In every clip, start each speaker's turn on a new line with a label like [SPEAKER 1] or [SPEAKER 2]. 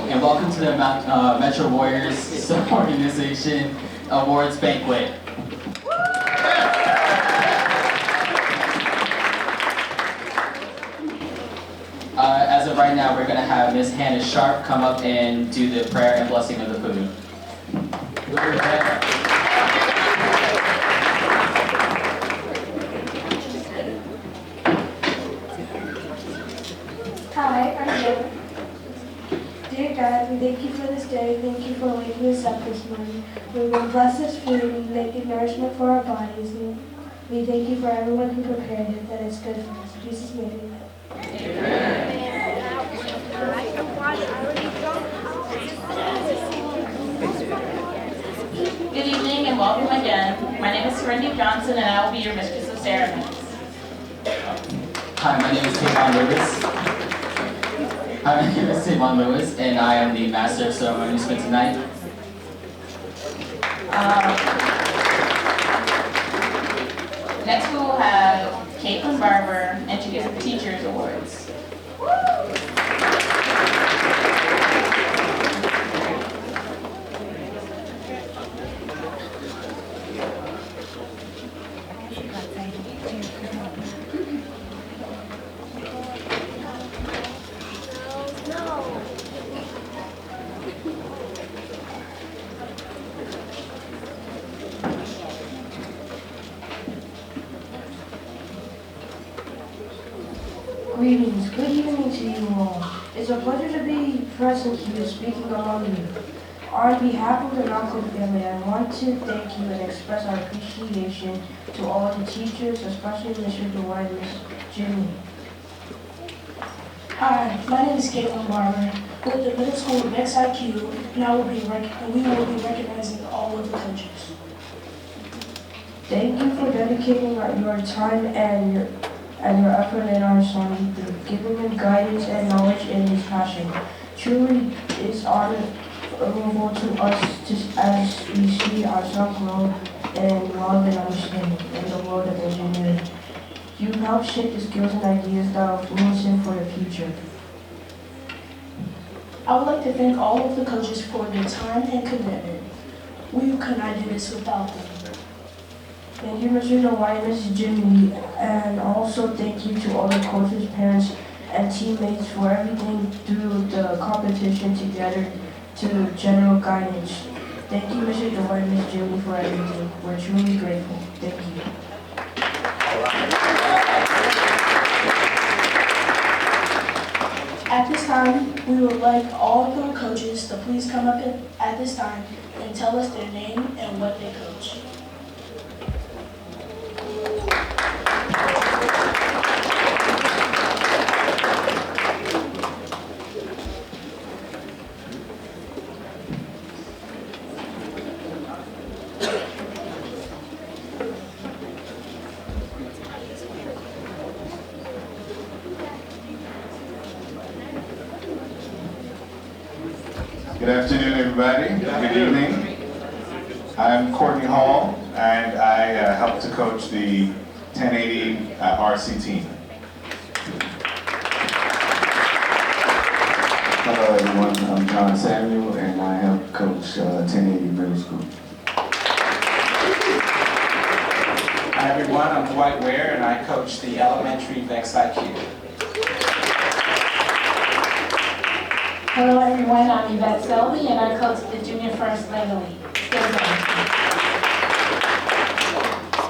[SPEAKER 1] and welcome to the Metro Warriors Organization Awards Banquet. As of right now, we're going to have Ms. Hannah Sharp come up and do the prayer and blessing of the food.
[SPEAKER 2] Hi, I'm Joe. Dear God, we thank you for this day. Thank you for waking us up this morning. We will bless this food and make it nourishment for our bodies. We thank you for everyone who prepared it, that it's good for us. In Jesus' name, amen.
[SPEAKER 3] Good evening and welcome again. My name is Randy Johnson and I will be your mistress of ceremonies.
[SPEAKER 1] Hi, my name is Tavon Lewis, and I am the Master of Ceremonies for tonight.
[SPEAKER 3] Next we will have Caitlin Barber introduce the Teachers Awards.
[SPEAKER 2] Greetings. Good evening to you all. It's a pleasure to be present here speaking among you. On behalf of the Malcolm family, I want to thank you and express our appreciation to all the teachers, especially Mr. Dwight and Ms. Jimmy.
[SPEAKER 4] Hi, my name is Caitlin Barber with the middle school Next IQ, and we will be recognizing all of the coaches.
[SPEAKER 2] Thank you for dedicating your time and your effort in our song, giving them guidance and knowledge in his passion. Truly is honorable to us as we see ourselves grow in love and understanding in the world of engineering. You help shape the skills and ideas that are influencing for the future.
[SPEAKER 4] I would like to thank all of the coaches for their time and commitment. We could not do this without them.
[SPEAKER 2] Thank you, Mr. Dwight and Mrs. Jimmy, and also thank you to all the coaches, parents, and teammates for everything through the competition together to general guidance. Thank you, Mr. Dwight and Mrs. Jimmy, for everything. We're truly grateful. Thank you.
[SPEAKER 4] At this time, we would like all of the coaches to please come up at this time and tell us their name and what they coach.
[SPEAKER 5] Good afternoon, everybody. Good evening. I'm Courtney Hall, and I help to coach the 1080 RC team.
[SPEAKER 6] Hello, everyone. I'm John Samuel, and I help coach 1080 Middle School.
[SPEAKER 7] Hi, everyone. I'm Dwight Ware, and I coach the elementary VEX IQ.
[SPEAKER 3] Hello everyone, I'm Yvette Selby and I coach the Junior First Lego League.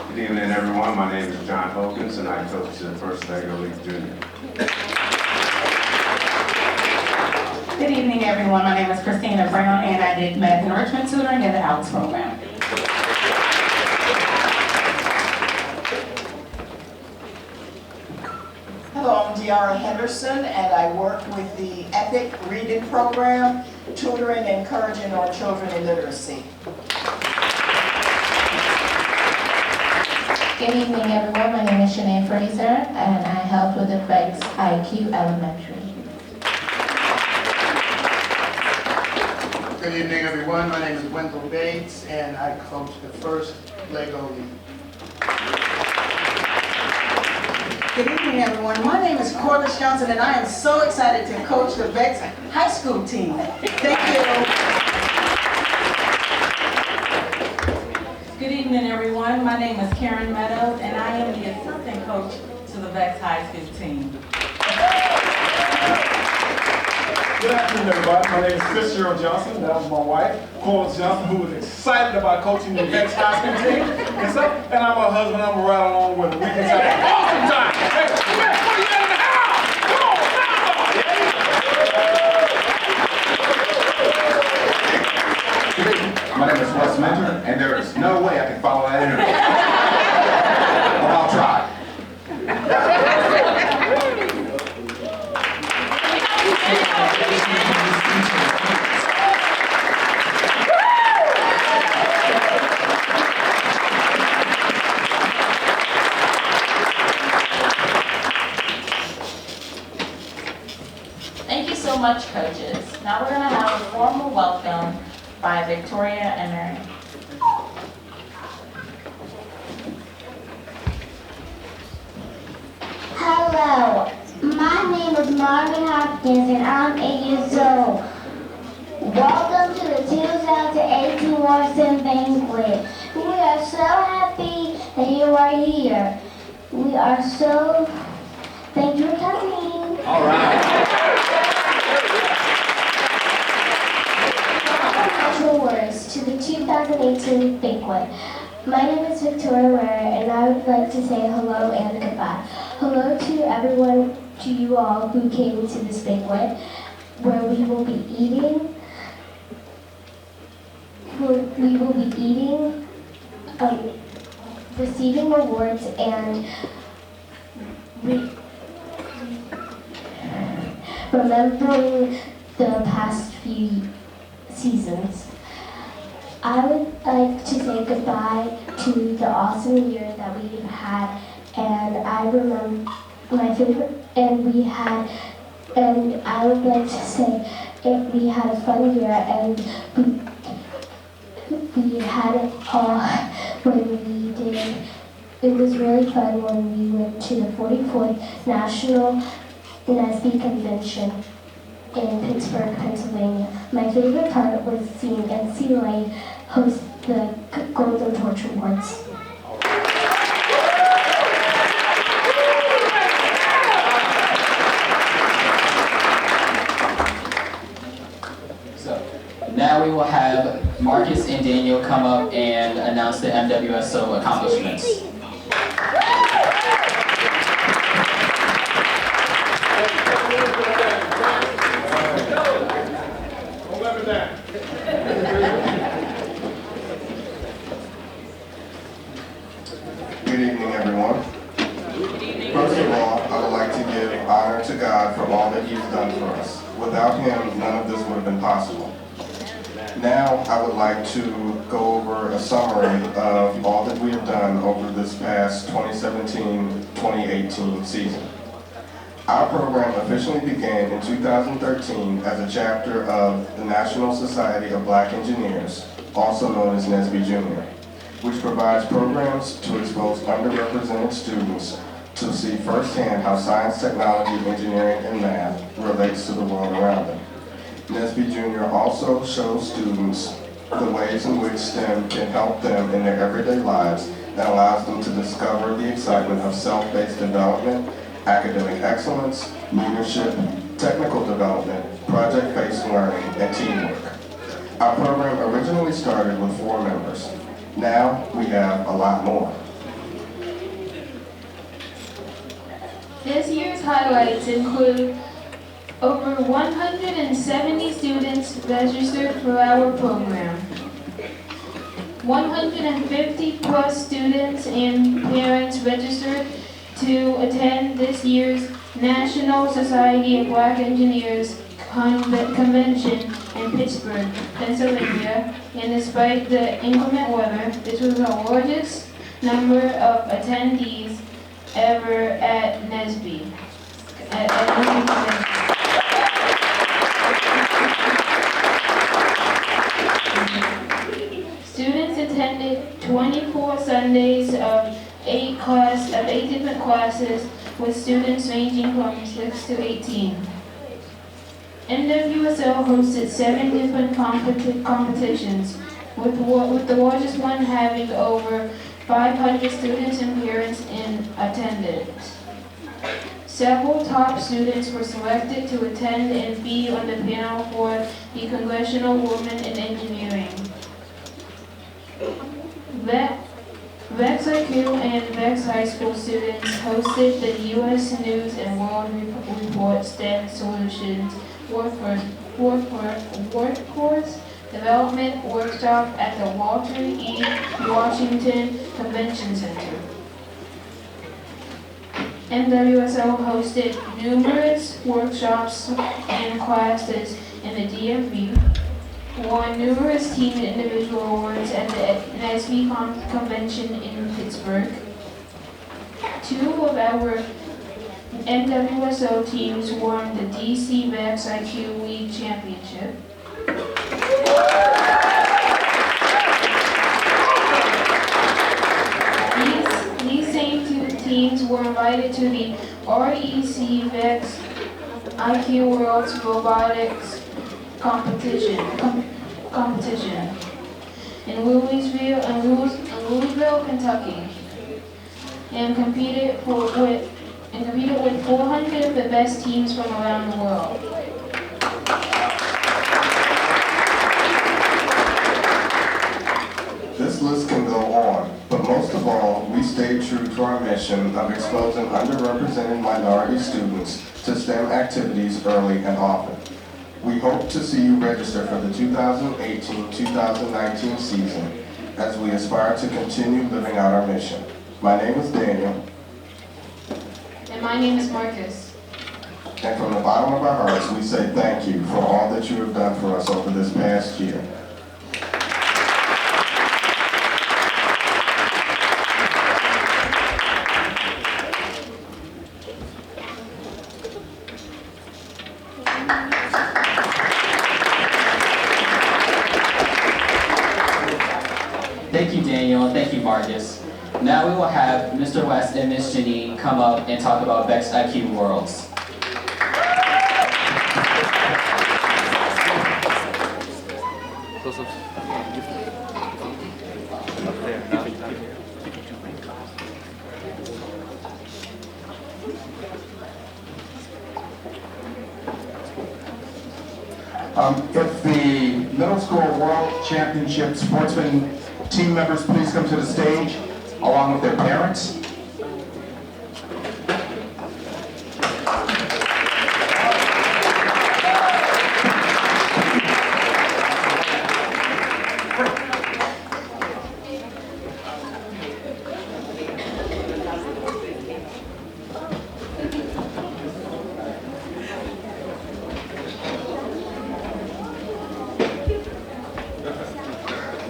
[SPEAKER 5] Good evening, everyone. My name is John Hopkins, and I coach the First Lego League Junior.
[SPEAKER 3] Good evening everyone, my name is Christina Brown and I did math enrichment tutoring in the ALEX program.
[SPEAKER 8] Hello, I'm Deara Henderson, and I work with the EPIC reading program, tutoring and encouraging our children in literacy.
[SPEAKER 3] Good evening everyone, my name is Shanae Fraser and I help with the VEX IQ Elementary.
[SPEAKER 9] Good evening, everyone. My name is Wendell Bates, and I coach the First Lego League.
[SPEAKER 8] Good evening,
[SPEAKER 3] evening, everyone. My name is Corliss Johnson, and I am so excited to coach the Vex High School team. Thank you.
[SPEAKER 10] Good evening, everyone. My name is Karen Meadows, and I am the assistant coach to the Vex High School team.
[SPEAKER 11] Good afternoon, everybody. My name is Fitzgerald Johnson. That was my wife, Corliss Johnson, who was excited about coaching the Vex High School team. And I'm her husband. I'm going to ride along with her. We just have an awesome time. Hey, what are you in the house? Come on,
[SPEAKER 5] My name is Wes Mentor, and there is no way I can follow that interview. But I'll try.
[SPEAKER 10] Thank you so much, coaches. Now we're going to have a formal welcome by Victoria and Mary.
[SPEAKER 12] Hello, my name is Marvin Hopkins and I'm 8 years old. Welcome to the 2018 Washington Banquet. We are so happy that you are here. We are so, thank you for coming.
[SPEAKER 11] All right.
[SPEAKER 12] Actual words to the 2018 Banquet. My name is Victoria Ware, and I would like to say hello and goodbye. Hello to everyone, to you all who came to this banquet, where we will be eating, receiving awards, and remembering the past few seasons. I would like to say goodbye to the awesome year that we've had, and I remember my favorite, and I would like to say we had a fun year, and we had it all when we did. It was really fun when we went to the 44th National NSB Convention in Pittsburgh, Pennsylvania. My favorite part was seeing NCLA host the Golden Torch Awards.
[SPEAKER 1] So now we will have Marcus and Daniel come up and announce the MWSO accomplishments.
[SPEAKER 5] Good evening, everyone. First of all, I would like to give honor to God for all that He's done for us. Without Him, none of this would have been possible. Now, I would like to go over a summary of all that we have done over this past 2017-2018 season. Our program officially began in 2013 as a chapter of the National Society of Black Engineers, also known as NSB Junior, which provides programs to expose underrepresented students to see firsthand how science, technology, engineering, and math relates to the world around them. NSB Junior also shows students the ways in which STEM can help them in their everyday lives and allows them to discover the excitement of self-based development, academic excellence, leadership, technical development, project-based learning, and teamwork. Our program originally started with 4 members. Now we have a lot more.
[SPEAKER 2] This year's highlights include over 170 students registered for our program. 150 plus students and parents registered to attend this year's National Society of Black Engineers Convention in Pittsburgh, Pennsylvania, and despite the inclement weather, this was the largest number of attendees ever at NSB. Students attended 24 Sundays of 8 different classes with students ranging from 6 to 18. MWSO hosted 7 different competitions, with the largest one having over 500 students and parents in attendance. Several top students were selected to attend and be on the panel for the Congressional Women in Engineering. VEX IQ and VEX High School students hosted the U.S. News and World Report STEM Solutions Workforce Development Workshop at the Walter E. Washington Convention Center. MWSO hosted numerous workshops and classes in the DMV, won numerous team and individual awards at the NSB convention in Pittsburgh. 2 of our MWSO teams won the DC VEX IQ League Championship. These same 2 teams were invited to the REC VEX IQ World's Robotics competition in Louisville, Kentucky, and competed with 400 of the best teams from around the world.
[SPEAKER 5] This list can go on, but most of all, we stayed true to our mission of exposing underrepresented minority students to STEM activities early and often. We hope to see you register for the 2018-2019 season as we aspire to continue living out our mission. My name is Daniel.
[SPEAKER 2] And my name is Marcus.
[SPEAKER 5] And from the bottom of our hearts, we say thank you for all that you have done for us over this past year.
[SPEAKER 1] Thank you, Daniel, and thank you, Marcus. Now we will have Mr. West and Ms. Janine come up and talk about VEX IQ Worlds.
[SPEAKER 13] If the middle school world championship sportsman team members please come to the stage along with their parents.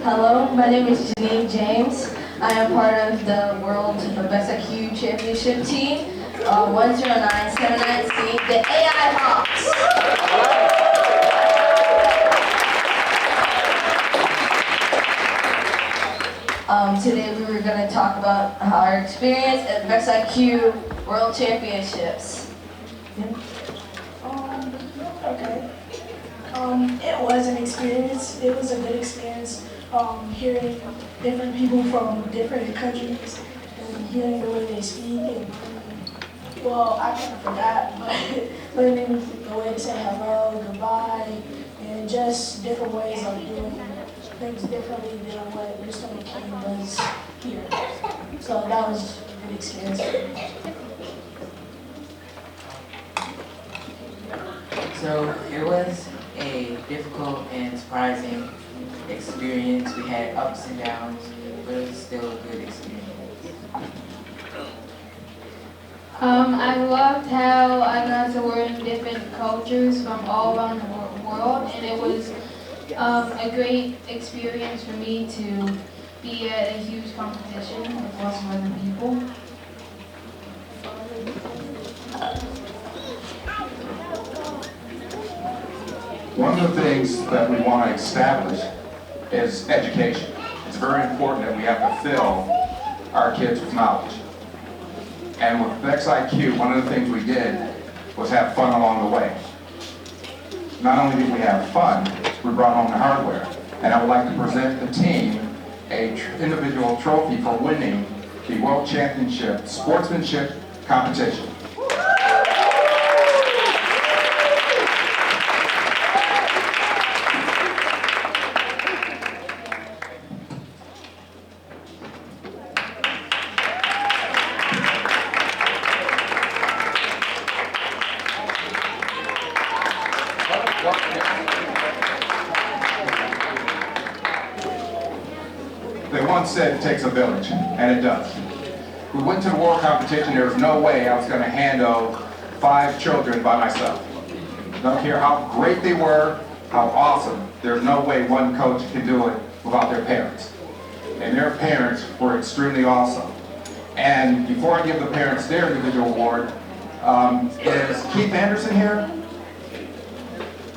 [SPEAKER 14] Hello, my name is Janine James. I am part of the World VEX IQ Championship team, 10979C, the AI Hawks. Today we were going to talk about our experience at VEX IQ World Championships.
[SPEAKER 4] Okay. It was an experience. It was a good experience. Hearing different people from different countries and hearing the way they speak and well, I kind of forgot, but learning the way to say hello, goodbye, and just different ways of doing things differently than what Mr. McCain does here. So that was a good experience for me.
[SPEAKER 15] So it was a difficult and surprising experience. We had ups and downs, but it was still a good experience.
[SPEAKER 2] I loved how I got to learn different cultures from all around the world, and it was a great experience for me to be at a huge competition with lots of other people.
[SPEAKER 13] One of the things that we want to establish is education. It's very important that we have to fill our kids with knowledge. And with Vex IQ, one of the things we did was have fun along the way. Not only did we have fun, we brought home the hardware. And I would like to present the team an individual trophy for winning the World Championship Sportsmanship Competition. They once said it takes a village, and it does. We went to the world competition, there was no way I was going to handle 5 children by myself. Don't care how great they were, how awesome, there's no way one coach can do it without their parents. And their parents were extremely awesome. And before I give the parents their individual award, is Keith Anderson here?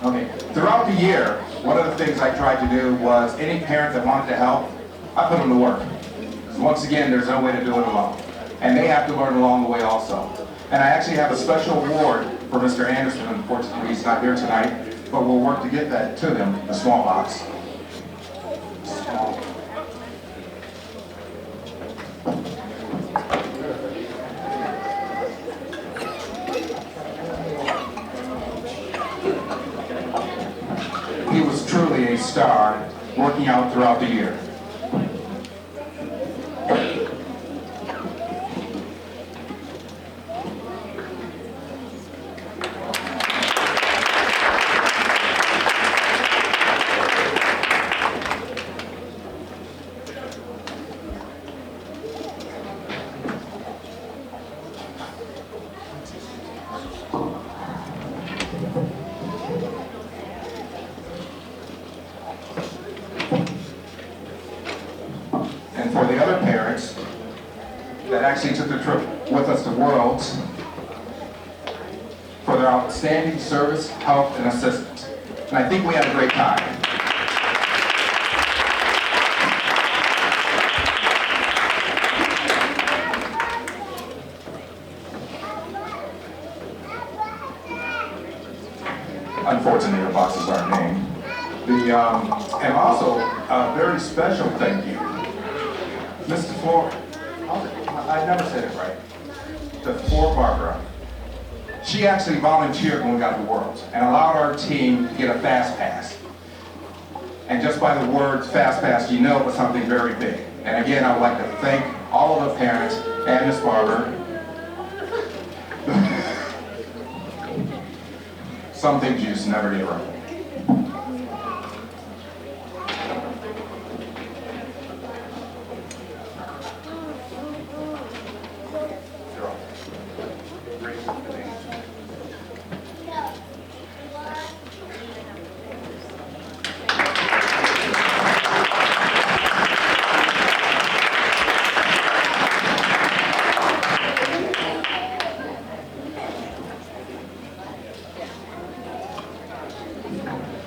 [SPEAKER 13] Okay. Throughout the year, one of the things I tried to do was any parent that wanted to help, I put them to work. Because once again, there's no way to do it alone. And they have to learn along the way also. And I actually have a special award for Mr. Anderson. Unfortunately, he's not here tonight, but we'll work to get that to him, the small box. He was truly a star, working out throughout the year. And for the other parents that actually took the trip with us to Worlds, for their outstanding service, help, and assistance. And I think we had a great time. Unfortunately, the boxes aren't named. And also, a very special thank you. Mr. Floor, I never said it right. The Floor Barbara. She actually volunteered when we got to Worlds and allowed our team to get a fast pass. And just by the words fast pass, you know it was something very big. And again, I would like to thank all of the parents and Ms. Barber. Some things you just never get right.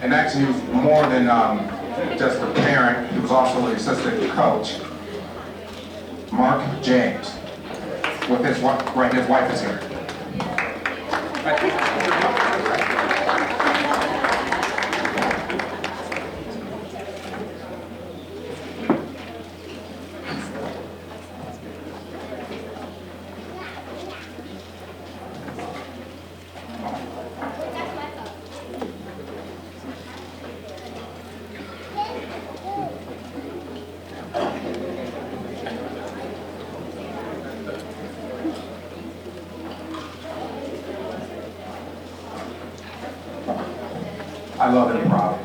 [SPEAKER 13] And actually, he was more than just a parent, he was also the assistant coach, Mark James, with his wife, right, his wife is here. I love improv.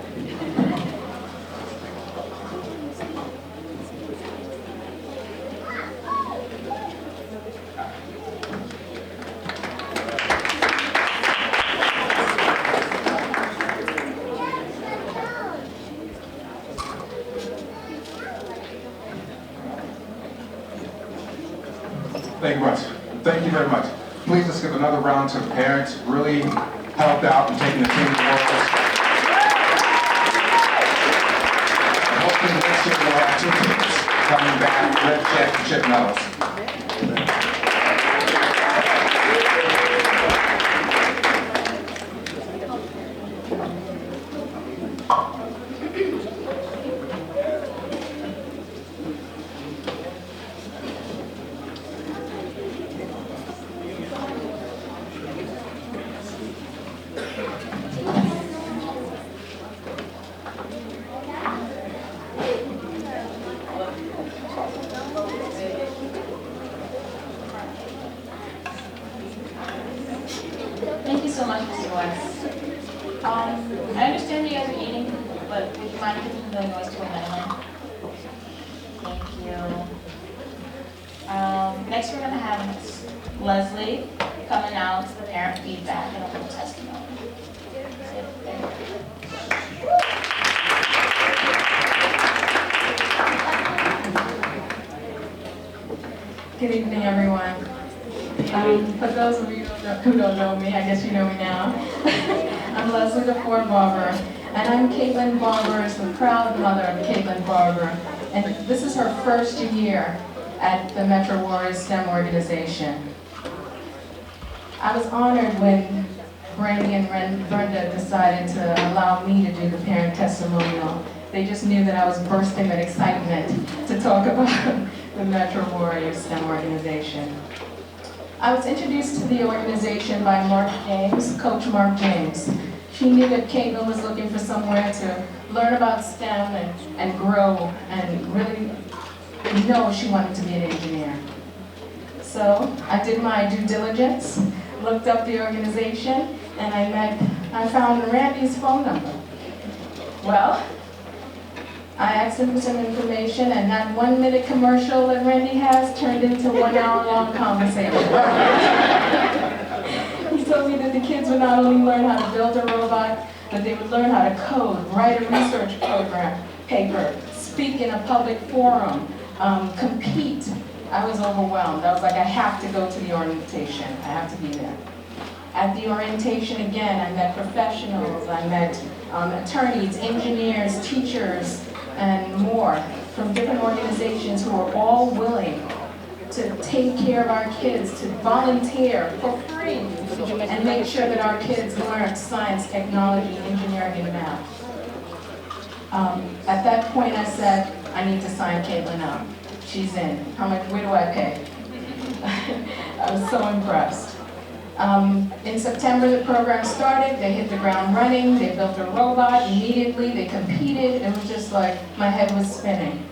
[SPEAKER 13] Thank you much. Thank you very much. Please let's give another round to the parents. Really helped out in taking the team to Worlds. Hopefully next year we'll have 2 teams coming back with championship medals.
[SPEAKER 3] so much, Mr. West. I understand you guys are eating, but would you mind keeping the noise to a minimum? Thank you. Next we're going to have Leslie come and announce the parent feedback and a little testimony.
[SPEAKER 10] Good evening, everyone. For those of you who don't know me, I guess you know me now. I'm Leslie the Ford Barber, and I'm Caitlin Barber's the proud mother of Caitlin Barber. And this is her first year at the Metro Warriors STEM organization. I was honored when Brandy and Brenda decided to allow me to do the parent testimonial. They just knew that I was bursting with excitement to talk about the Metro Warriors STEM organization. I was introduced to the organization by Mark James, Coach Mark James. She knew that Caitlin was looking for somewhere to learn about STEM and grow and really know she wanted to be an engineer. So I did my due diligence, looked up the organization, and I found Randy's phone number. Well, I asked him for some information, and that 1-minute commercial that Randy has turned into 1 hour-long conversation. He told me that the kids would not only learn how to build a robot, but they would learn how to code, write a research paper, speak in a public forum, compete. I was overwhelmed. I was like, I have to go to the orientation. I have to be there. At the orientation, again, I met professionals. I met attorneys, engineers, teachers, and more from different organizations who are all willing to take care of our kids, to volunteer for free, and make sure that our kids learn science, technology, engineering, and math. At that point, I said, I need to sign Caitlin up. She's in. How much? Where do I pay? I was so impressed. In September, the program started. They hit the ground running. They built a robot immediately. They competed. It was just like my head was spinning.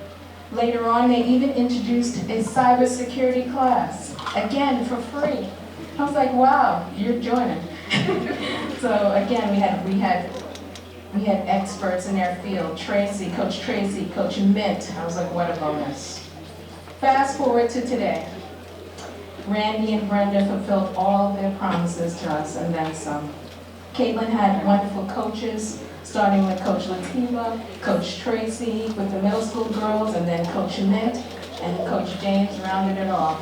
[SPEAKER 10] Later on, they even introduced a cybersecurity class, again for free. I was like, wow, you're joining. So again, we had experts in their field. Coach Tracy, Coach Mint. I was like, what a bonus. Fast forward to today. Randy and Brenda fulfilled all of their promises to us and then some. Caitlin had wonderful coaches, starting with Coach Lativa, Coach Tracy with the middle school girls, and then Coach Mint and Coach James rounded it off.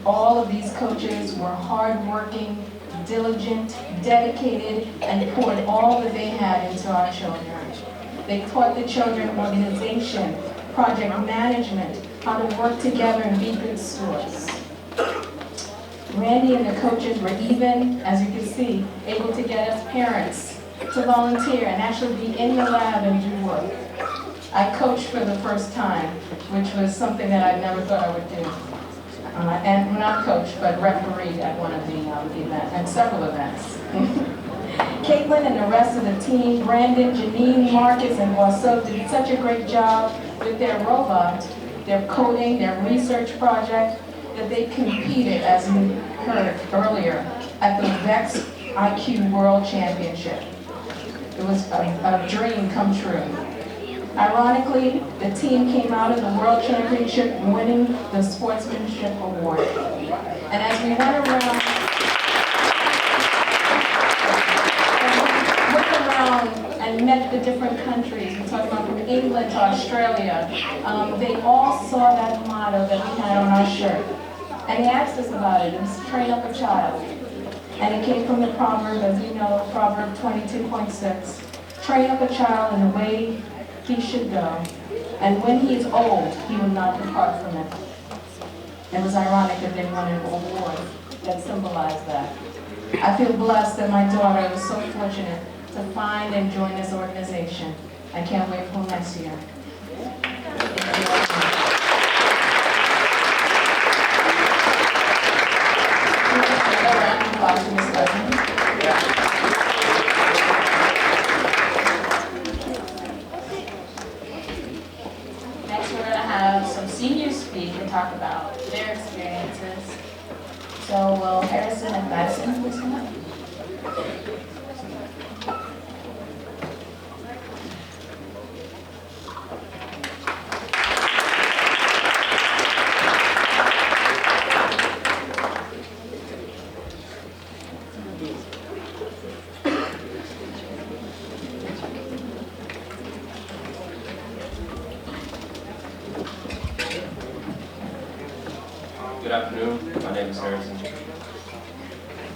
[SPEAKER 10] All of these coaches were hardworking, diligent, dedicated, and poured all that they had into our children. They taught the children organization, project management, how to work together and be good stewards. Randy and the coaches were even, as you can see, able to get us parents to volunteer and actually be in the lab and do work. I coached for the first time, which was something that I never thought I would do. And not coached, but refereed at one of the events, and several events. Caitlin and the rest of the team, Brandon, Janine, Marcus, and MWSO did such a great job with their robot, their coding, their research project, that they competed, as we heard earlier, at the VEX IQ World Championship. It was a dream come true. Ironically, the team came out of the World Championship winning the Sportsmanship Award. And as we went around and met the different countries, we're talking about from England to Australia, they all saw that motto that we had on our shirt. And they asked us about it. It was train up a child. And it came from the proverb, as you know, Proverb 22.6. Train up a child in the way he should go. And when he is old, he will not depart from it. It was ironic that they won an award that symbolized that. I feel blessed that my daughter was so fortunate to find and join this organization. I can't wait for next year.
[SPEAKER 3] Next, we're going to have some seniors speak and talk about their experiences. So will Harrison and Madison please come up?
[SPEAKER 16] Good afternoon. My name is Harrison.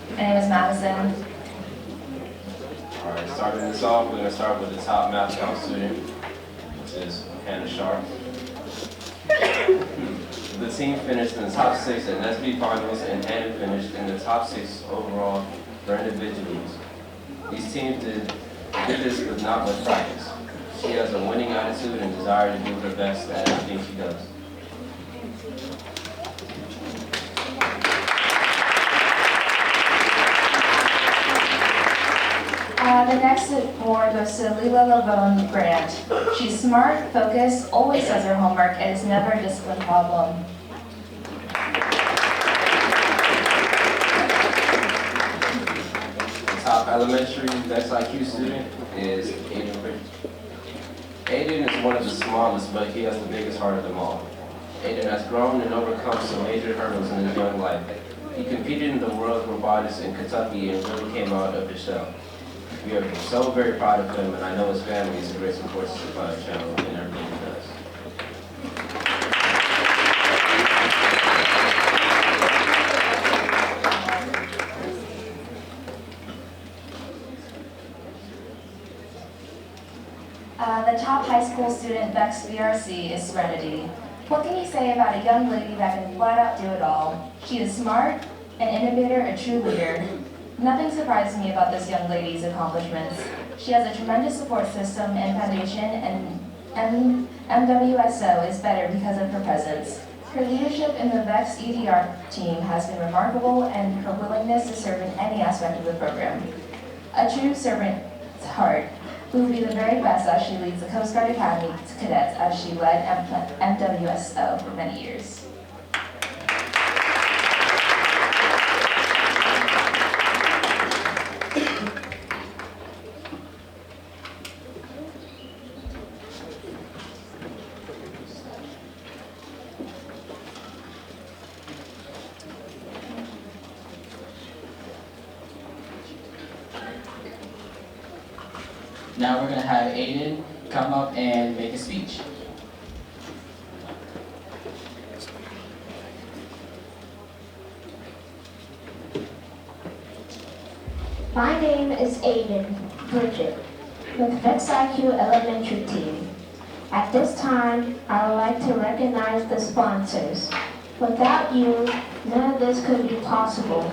[SPEAKER 3] My name is Madison.
[SPEAKER 16] All right, starting this off, we're going to start with the top math count student, which is Hannah Sharp. The team finished in the top 6 at NSB finals, and Hannah finished in the top 6 overall for individuals. These teams did this with not much practice. She has a winning attitude and desire to do her best at everything she does.
[SPEAKER 3] The next award goes to Lila Lavone Grant. She's smart, focused, always does her homework, and is never a discipline problem.
[SPEAKER 16] The top elementary Vex IQ student is Aiden Rich. Aiden is one of the smallest, but he has the biggest heart of them all. Aiden has grown and overcome some major hurdles in his young life. He competed in the World Robotics in Kentucky and really came out of his shell. We are so very proud of him, and I know his family is a great support to the channel and everything he does.
[SPEAKER 3] The top high school student Vex VRC is Serenity. What can you say about a young lady that can flat out do it all? She is smart, an innovator, a true leader. Nothing surprises me about this young lady's accomplishments. She has a tremendous support system and foundation, and MWSO is better because of her presence. Her leadership in the VEX EDR team has been remarkable, and her willingness to serve in any aspect of the program. A true servant's heart, who will be the very best as she leads the Coast Guard Academy cadets as she led MWSO for many years.
[SPEAKER 1] Now we're going to have Aiden come up and make a speech.
[SPEAKER 12] My name is Aiden Bridget with VEX IQ Elementary Team. At this time, I would like to recognize the sponsors. Without you, none of this could be possible.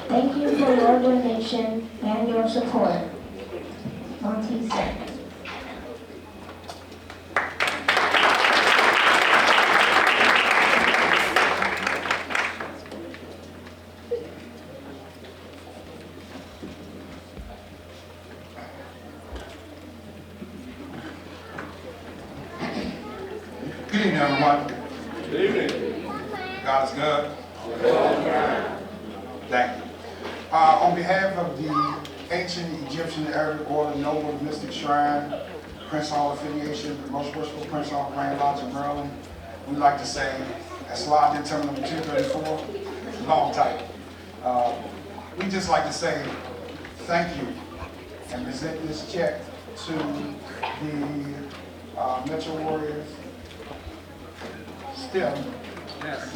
[SPEAKER 12] Thank you for your donation and your support. Monty said.
[SPEAKER 13] Good evening, everyone. Good evening. God is good. Thank you. On behalf of the Ancient Egyptian Arabic Order Noble Mystic Shrine, Prince Hall Affiliation, the Most Worshipful Prince Hall Grand Lodge of Maryland, we'd like to say, that's lodged in terminal number 234, long title. We'd just like to say thank you and present this check to the Metro Warriors. Still, yes,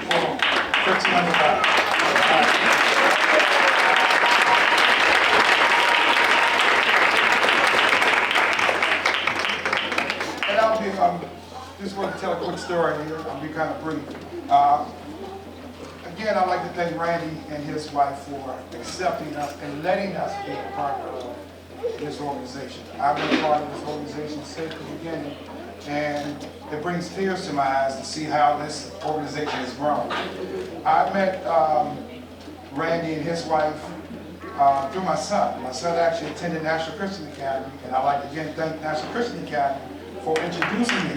[SPEAKER 13] for $1,500. And I'll be, just want to tell a quick story here. I'll be kind of brief. Again, I'd like to thank Randy and his wife for accepting us and letting us be a part of this organization. I've been a part of this organization since the beginning, and it brings tears to my eyes to see how this organization has grown. I met Randy and his wife through my son. My son actually attended National Christian Academy, and I'd like to again thank National Christian Academy for introducing me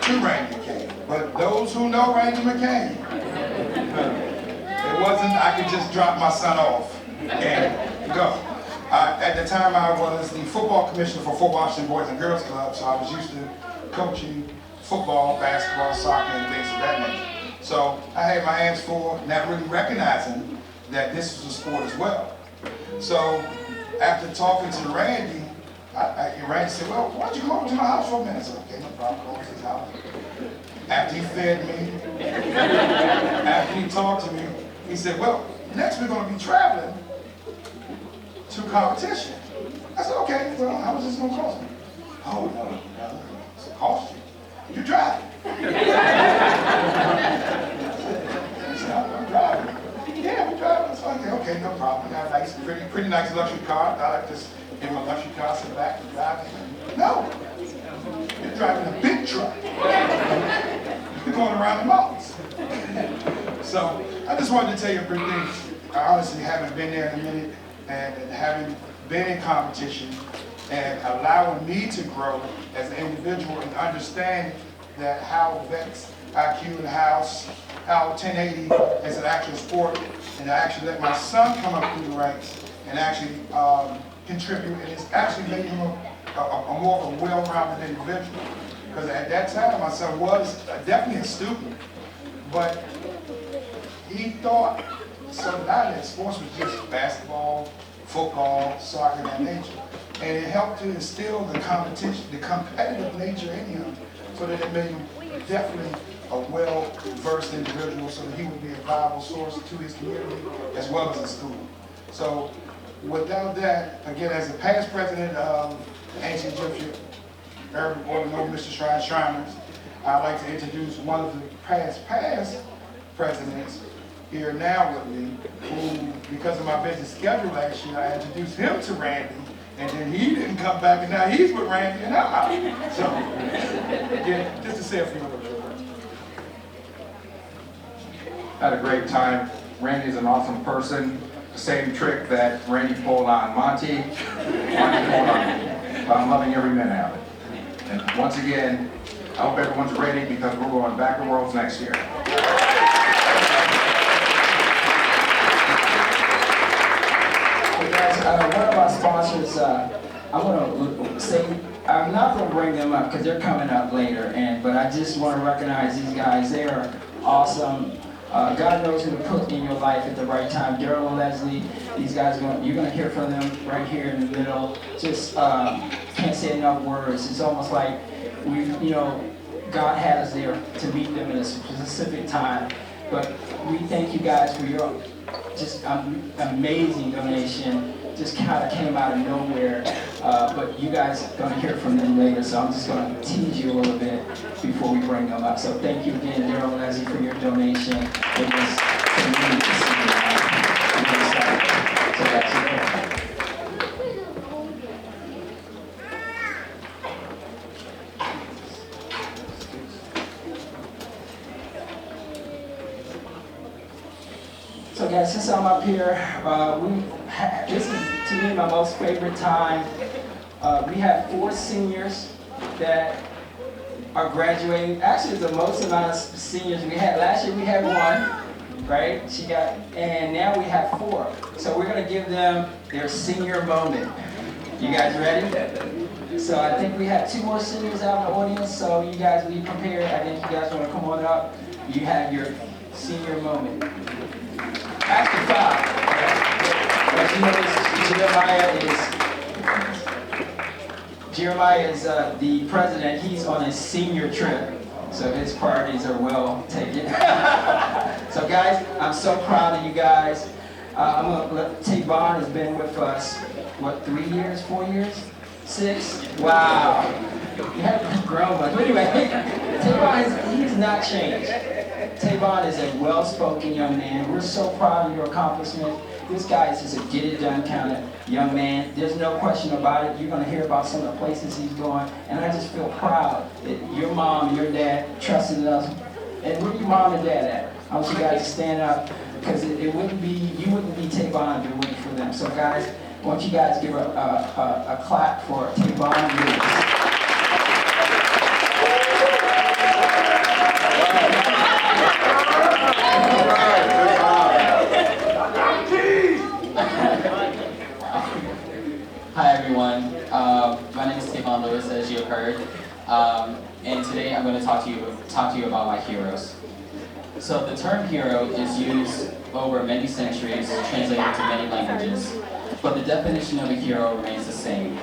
[SPEAKER 13] to Randy King. But those
[SPEAKER 17] Those who know Randy McCain. It wasn't, I could just drop my son off and go. At the time, I was the football commissioner for Fort Washington Boys and Girls Club, so I was used to coaching football, basketball, soccer, and things of that nature. So I had my hands full, not really recognizing that this was a sport as well. So after talking to Randy, Randy said, well, why don't you come over to my house for a minute? I said, okay, no problem, go to his house. After he fed me, after he talked to me, he said, well, next we're going to be traveling to competition. I said, okay, well, how much is this going to cost me? Oh, no, it's going to cost you. You drive. I said, I'm driving. Yeah, we're driving. So I said, okay, no problem. I got a nice, pretty nice luxury car. I like this in my luxury car, sit back and drive. No, you're driving a big truck. You're going around the mountains. So I just wanted to tell you a brief thing. I honestly haven't been there in a minute, and having been in competition and allowing me to grow as an individual and understand that how VEX IQ and how 1080 is an actual sport, and I actually let my son come up through the ranks and actually contribute, and it's actually made him a more of a well-rounded individual. Because at that time, my son was definitely a student, but he thought something that sports was just basketball, football, soccer, and that nature. And it helped to instill the competition, the competitive nature in him, so that it made him definitely a well-versed individual, so that he would be a viable source to his community as well as the school. So without that, again, as the past president of the Ancient Egyptian Urban Order, Mr. Shriners, I'd like to introduce one of the past presidents here now with me, who, because of my busy schedule last year, I introduced him to Randy, and then he didn't come back, and now he's with Randy, and I'm out. So, again, just to say a few words.
[SPEAKER 13] Had a great time. Randy's an awesome person. The same trick that Randy pulled on Monty, Monty pulled on me. But I'm loving every minute of it. And once again, I hope everyone's ready, because we're going back to Worlds next year.
[SPEAKER 18] One of our sponsors, I'm going to say, I'm not going to bring them up because they're coming up later, but I just want to recognize these guys. They are awesome. God knows who to put in your life at the right time. Daryl and Leslie, these guys, you're going to hear from them right here in the middle. Just can't say enough words. It's almost like God had us there to meet them in a specific time. But we thank you guys for your just amazing donation. Just kind of came out of nowhere, but you guys are going to hear from them later, so I'm just going to tease you a little bit before we bring them up. So thank you again, Daryl and Leslie, for your donation. It was tremendous to see you guys. So that's it. So guys, since I'm up here, this is to me my most favorite time. We have 4 seniors that are graduating. Actually, it's the most amount of seniors we had. Last year we had 1, right? And now we have 4. So we're gonna give them their senior moment. You guys ready? So I think we have 2 more seniors out in the audience, so you guys be prepared. I think you guys wanna come on up. You have your senior moment. Actually 5. But you know, Jeremiah is the president. He's on a senior trip, so his priorities are well taken. So guys, I'm so proud of you guys. I'm gonna let Tavon has been with us, what, 3 years, 4 years, 6? Wow. You haven't grown much. But anyway, Tavon, he's not changed. Tavon is a well-spoken young man. We're so proud of your accomplishment. This guy is just a get-it-done kind of young man. There's no question about it. You're going to hear about some of the places he's going. And I just feel proud that your mom and your dad trusted us. And where your mom and dad at? I want you guys to stand up, because you wouldn't be Tavon if it wasn't for them. So guys, I want you guys to give a clap for Tavon.
[SPEAKER 1] And today I'm going to talk to you about my heroes. So the term hero is used over many centuries, translated into many languages, but the definition of a hero remains the same.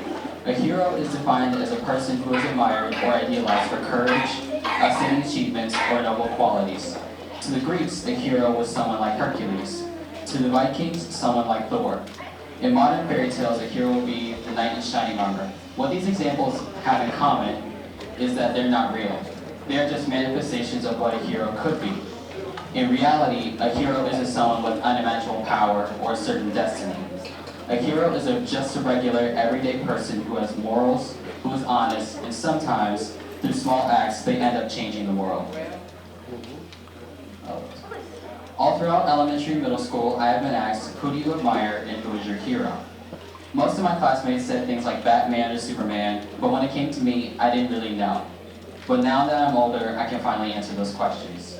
[SPEAKER 1] A hero is defined as a person who is admired or idealized for courage, outstanding achievements, or noble qualities. To the Greeks, a hero was someone like Hercules. To the Vikings, someone like Thor. In modern fairy tales, a hero will be the knight in shining armor. What these examples have in common is that they're not real. They are just manifestations of what a hero could be. In reality, a hero isn't someone with unimaginable power or a certain destiny. A hero is just a regular, everyday person who has morals, who is honest, and sometimes, through small acts, they end up changing the world. All throughout elementary and middle school, I have been asked, who do you admire and who is your hero? Most of my classmates said things like Batman or Superman, but when it came to me, I didn't really know. But now that I'm older, I can finally answer those questions.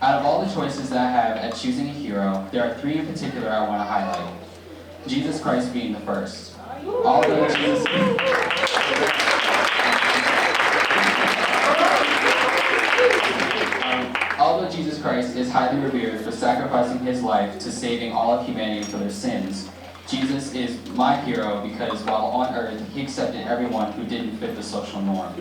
[SPEAKER 1] Out of all the choices that I have at choosing a hero, there are three in particular I want to highlight. Jesus Christ being the first. Although Jesus Christ is highly revered for sacrificing his life to saving all of humanity for their sins, Jesus is my hero because while on earth, he accepted everyone who didn't fit the social norm.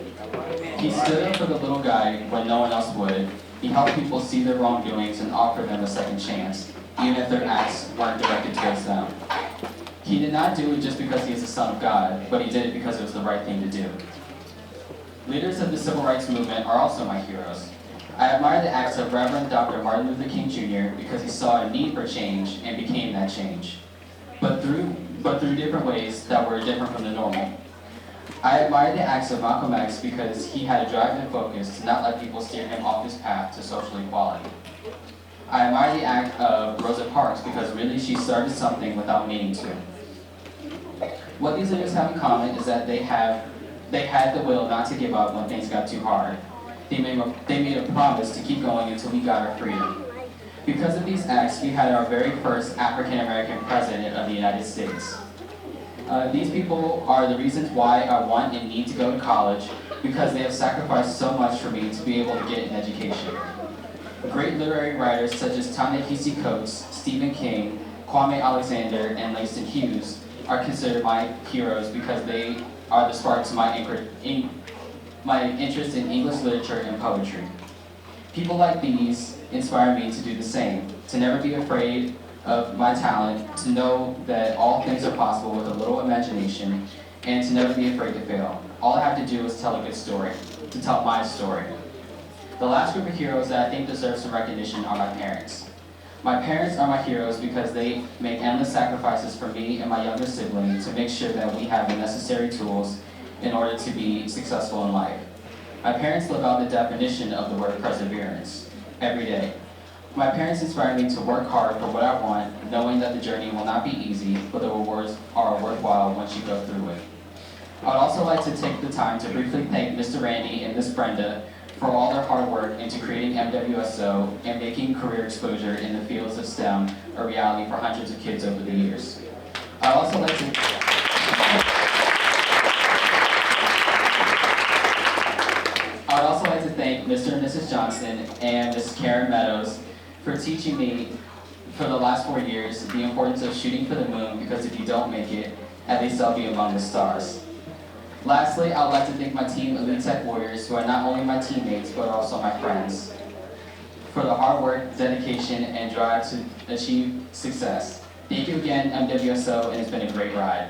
[SPEAKER 1] He stood up for the little guy when no one else would. He helped people see their wrongdoings and offered them a second chance, even if their acts weren't directed towards them. He did not do it just because he is the Son of God, but he did it because it was the right thing to do. Leaders of the Civil Rights Movement are also my heroes. I admire the acts of Reverend Dr. Martin Luther King Jr. because he saw a need for change and became that change, but through different ways that were different from the normal. I admire the acts of Malcolm X because he had a drive and focus to not let people steer him off his path to social equality. I admire the act of Rosa Parks because really she started something without meaning to. What these leaders have in common is that they had the will not to give up when things got too hard. They made a promise to keep going until we got our freedom. Because of these acts, we had our very first African-American president of the United States. These people are the reasons why I want and need to go to college, because they have sacrificed so much for me to be able to get an education. Great literary writers such as Ta-Nehisi Coates, Stephen King, Kwame Alexander, and Langston Hughes are considered my heroes because they are the spark to my interest in English literature and poetry. People like these inspire me to do the same, to never be afraid of my talent, to know that all things are possible with a little imagination, and to never be afraid to fail. All I have to do is tell a good story, to tell my story. The last group of heroes that I think deserve some recognition are my parents. My parents are my heroes because they make endless sacrifices for me and my younger sibling to make sure that we have the necessary tools in order to be successful in life. My parents live out the definition of the word perseverance every day. My parents inspire me to work hard for what I want, knowing that the journey will not be easy, but the rewards are worthwhile once you go through it. I would also like to take the time to briefly thank Mr. Randy and Ms. Brenda for all their hard work into creating MWSO and making career exposure in the fields of STEM a reality for hundreds of kids over the years. I'd also like to thank Mr. and Mrs. Johnson and Ms. Karen Meadows for teaching me for the last 4 years the importance of shooting for the moon, because if you don't make it, at least I'll be among the stars. Lastly, I would like to thank my team of Elite Tech Warriors, who are not only my teammates, but also my friends, for the hard work, dedication, and drive to achieve success. Thank you again, MWSO, and it's been a great ride.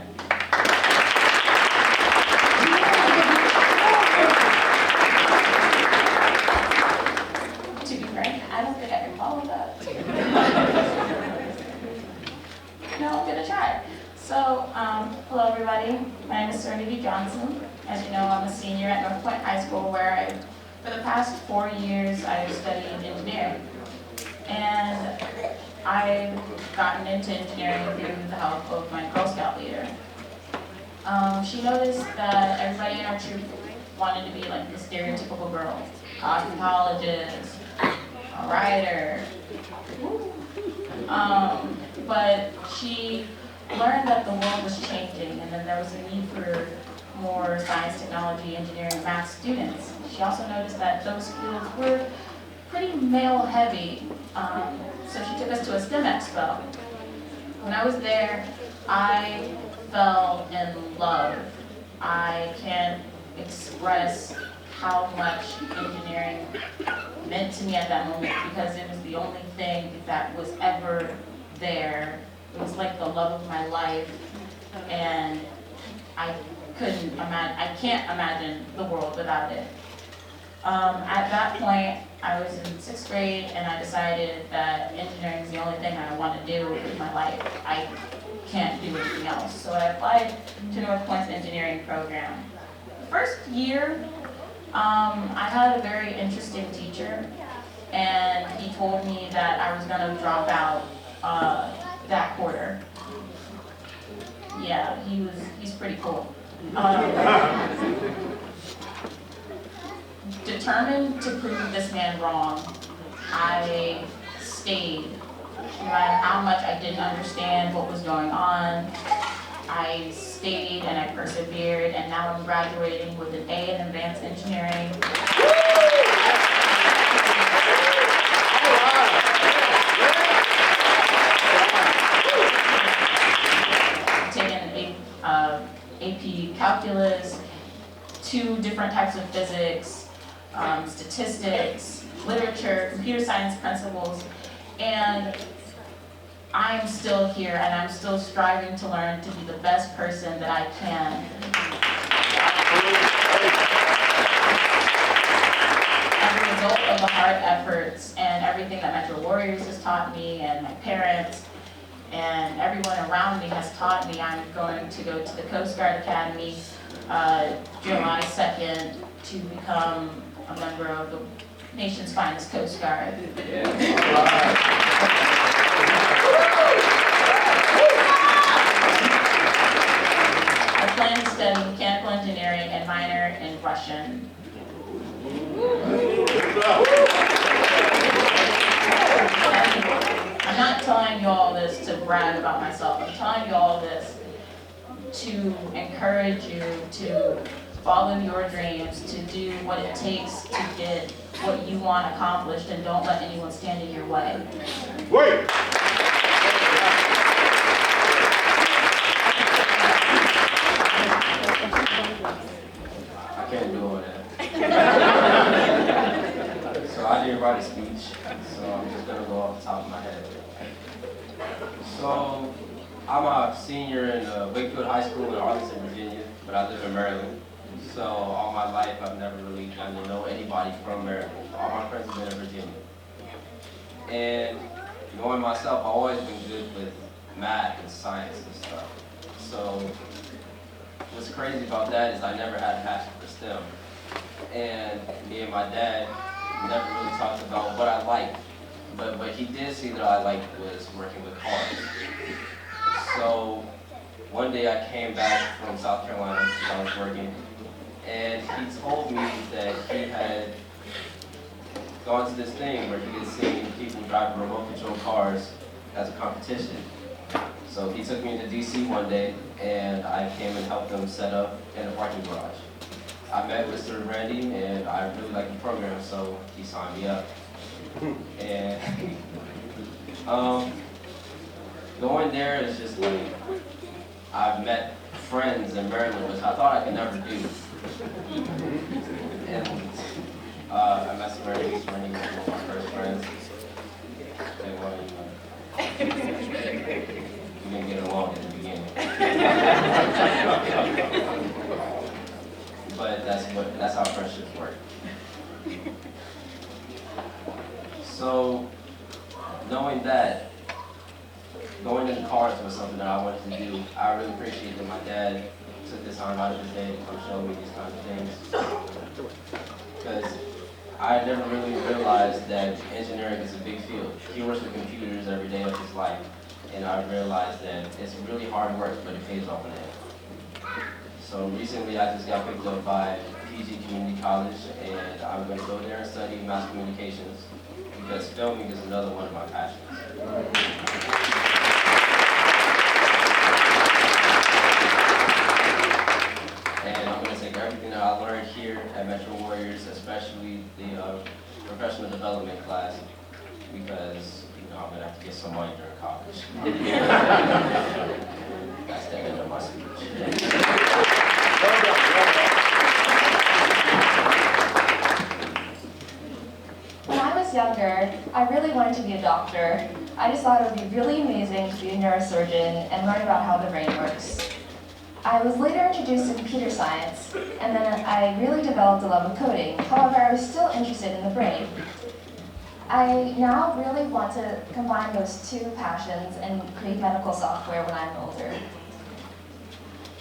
[SPEAKER 3] To be frank, I don't think I can follow that. No, I'm gonna try. So, hello everybody. My name is Serenity Johnson. As you know, I'm a senior at North Point High School, where for the past 4 years, I've studied engineering. And I've gotten into engineering through the help of my Girl Scout leader. She noticed that everybody in our troop wanted to be like the stereotypical girl. Cosmetologist, a writer. But she learned that the world was changing and that there was a need for
[SPEAKER 19] more science, technology, engineering, and math students. She also noticed that those fields were pretty male-heavy, so she took us to a STEM expo. When I was there, I fell in love. I can't express how much engineering meant to me at that moment because it was the only thing that was ever there. It was like the love of my life, and I can't imagine the world without it. At that point, I was in 6th grade, and I decided that engineering is the only thing I want to do with my life. I can't do anything else. So I applied to North Point's engineering program. The first year, I had a very interesting teacher, and he told me that I was going to drop out that quarter. Yeah, he's pretty cool. Determined to prove this man wrong, I stayed. No matter how much I didn't understand what was going on, I stayed and I persevered, and now I'm graduating with an A in advanced engineering. Taking AP calculus, 2 different types of physics, statistics, literature, computer science principles, and I'm still here and I'm still striving to learn to be the best person that I can. As a result of the hard efforts and everything that Metro Warriors has taught me and my parents and everyone around me has taught me, I'm going to go to the Coast Guard Academy July 2nd to become a member of the nation's finest Coast Guard. I plan to study mechanical engineering and minor in Russian. I'm not telling you all this to brag about myself. I'm telling you all this to encourage you to follow your dreams, to do what it takes to get what you want accomplished, and don't let anyone stand in your way.
[SPEAKER 11] Wait!
[SPEAKER 16] I can't do all that. So I didn't write a speech, so I'm just gonna go off the top of my head. So I'm a senior in Wakefield High School in Arlington, Virginia, but I live in Maryland. So all my life I've never really gotten to know anybody from Maryland. All my friends have been in Virginia. And knowing myself, I've always been good with math and science and stuff. So what's crazy about that is I never had a passion for STEM. And me and my dad never really talked about what I liked. But he did see that I liked was working with cars. So one day I came back from South Carolina because I was working, and he told me that he had gone to this thing where he had seen people driving remote control cars as a competition. So he took me to DC one day, and I came and helped them set up in a parking garage. I met Mr. Randy, and I really liked the program, so he signed me up. And going there is just like, I've met friends in Maryland, which I thought I could never do. And I met some Randy was one of my first friends. They wanted, we didn't get along in the beginning. But that's how friendships work. So, knowing that, going into cars was something that I wanted to do, I really appreciate that my dad took the time out of his day to come show me these kinds of things. Because I had never really realized that engineering is a big field. He works with computers every day of his life, and I realized that it's really hard work, but it pays off in the end. So recently I just got picked up by PG Community College, and I'm going to go there and study mass communications, because filming is another one of my passions. And at Metro Warriors, especially the professional development class, because I'm gonna have to get some money during college. That's the end of my speech.
[SPEAKER 3] When I was younger, I really wanted to be a doctor. I just thought it would be really amazing to be a neurosurgeon and learn about how the brain works. I was later introduced to computer science, and then I really developed a love of coding. However, I was still interested in the brain. I now really want to combine those two passions and create medical software when I'm older.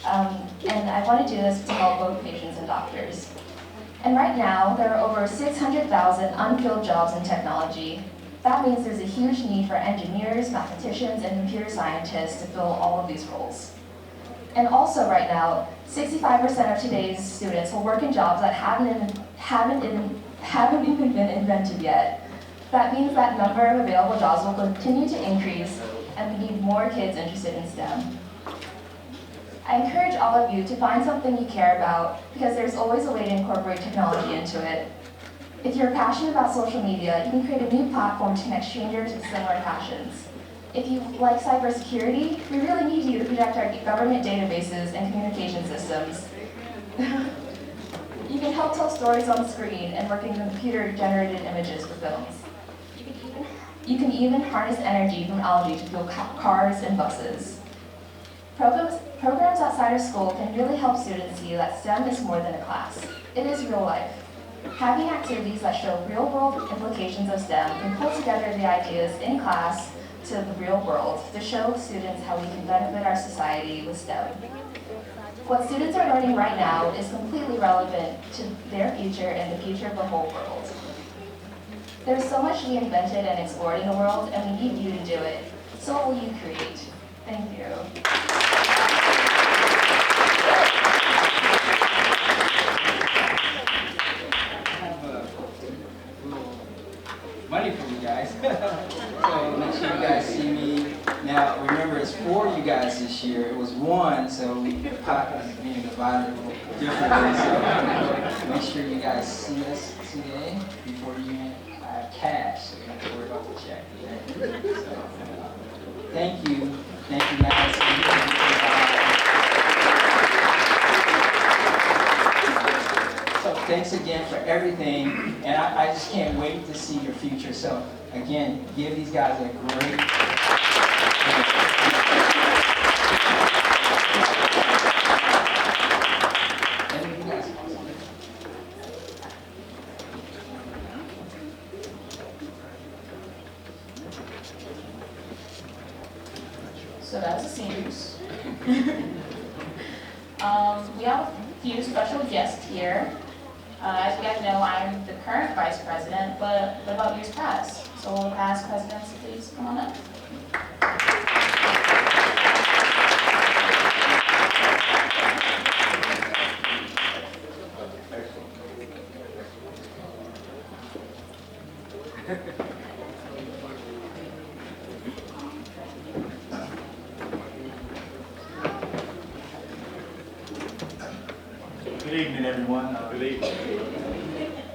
[SPEAKER 3] And I want to do this to help both patients and doctors. And right now, there are over 600,000 unfilled jobs in technology. That means there's a huge need for engineers, mathematicians, and computer scientists to fill all of these roles. And also right now, 65% of today's students will work in jobs that haven't even been invented yet. That means that number of available jobs will continue to increase, and we need more kids interested in STEM. I encourage all of you to find something you care about, because there's always a way to incorporate technology into it. If you're passionate about social media, you can create a new platform to connect strangers with similar passions. If you like cybersecurity, we really need you to protect our government databases and communication systems. You can help tell stories on screen and work in computer-generated images for films. You can even harness energy from algae to fuel cars and buses. Programs outside of school can really help students see that STEM is more than a class. It is real life. Having activities that show real-world implications of STEM can pull together the ideas in class to the real world to show students how we can benefit our society with STEM. What students are learning right now is completely relevant to their future and the future of the whole world. There's so much to be invented and explored in the world, and we need you to do it. So what will you create? Thank you.
[SPEAKER 18] Money for you guys. So make sure you guys see me. Now remember, it's 4 of you guys this year. It was 1, so the pot is being divided a little differently. So make sure you guys see us today before you have cash. So you don't have to worry about the check. Okay? So, thank you. Thank you, Madison. So thanks again for everything, and I just can't wait to see your future. So again, give these guys a great.
[SPEAKER 19] So that was the seniors. We have a few special guests here. As you guys know, I'm the current vice president, but what about years past? So will the past presidents please come on up?
[SPEAKER 20] Good evening, everyone. Good evening.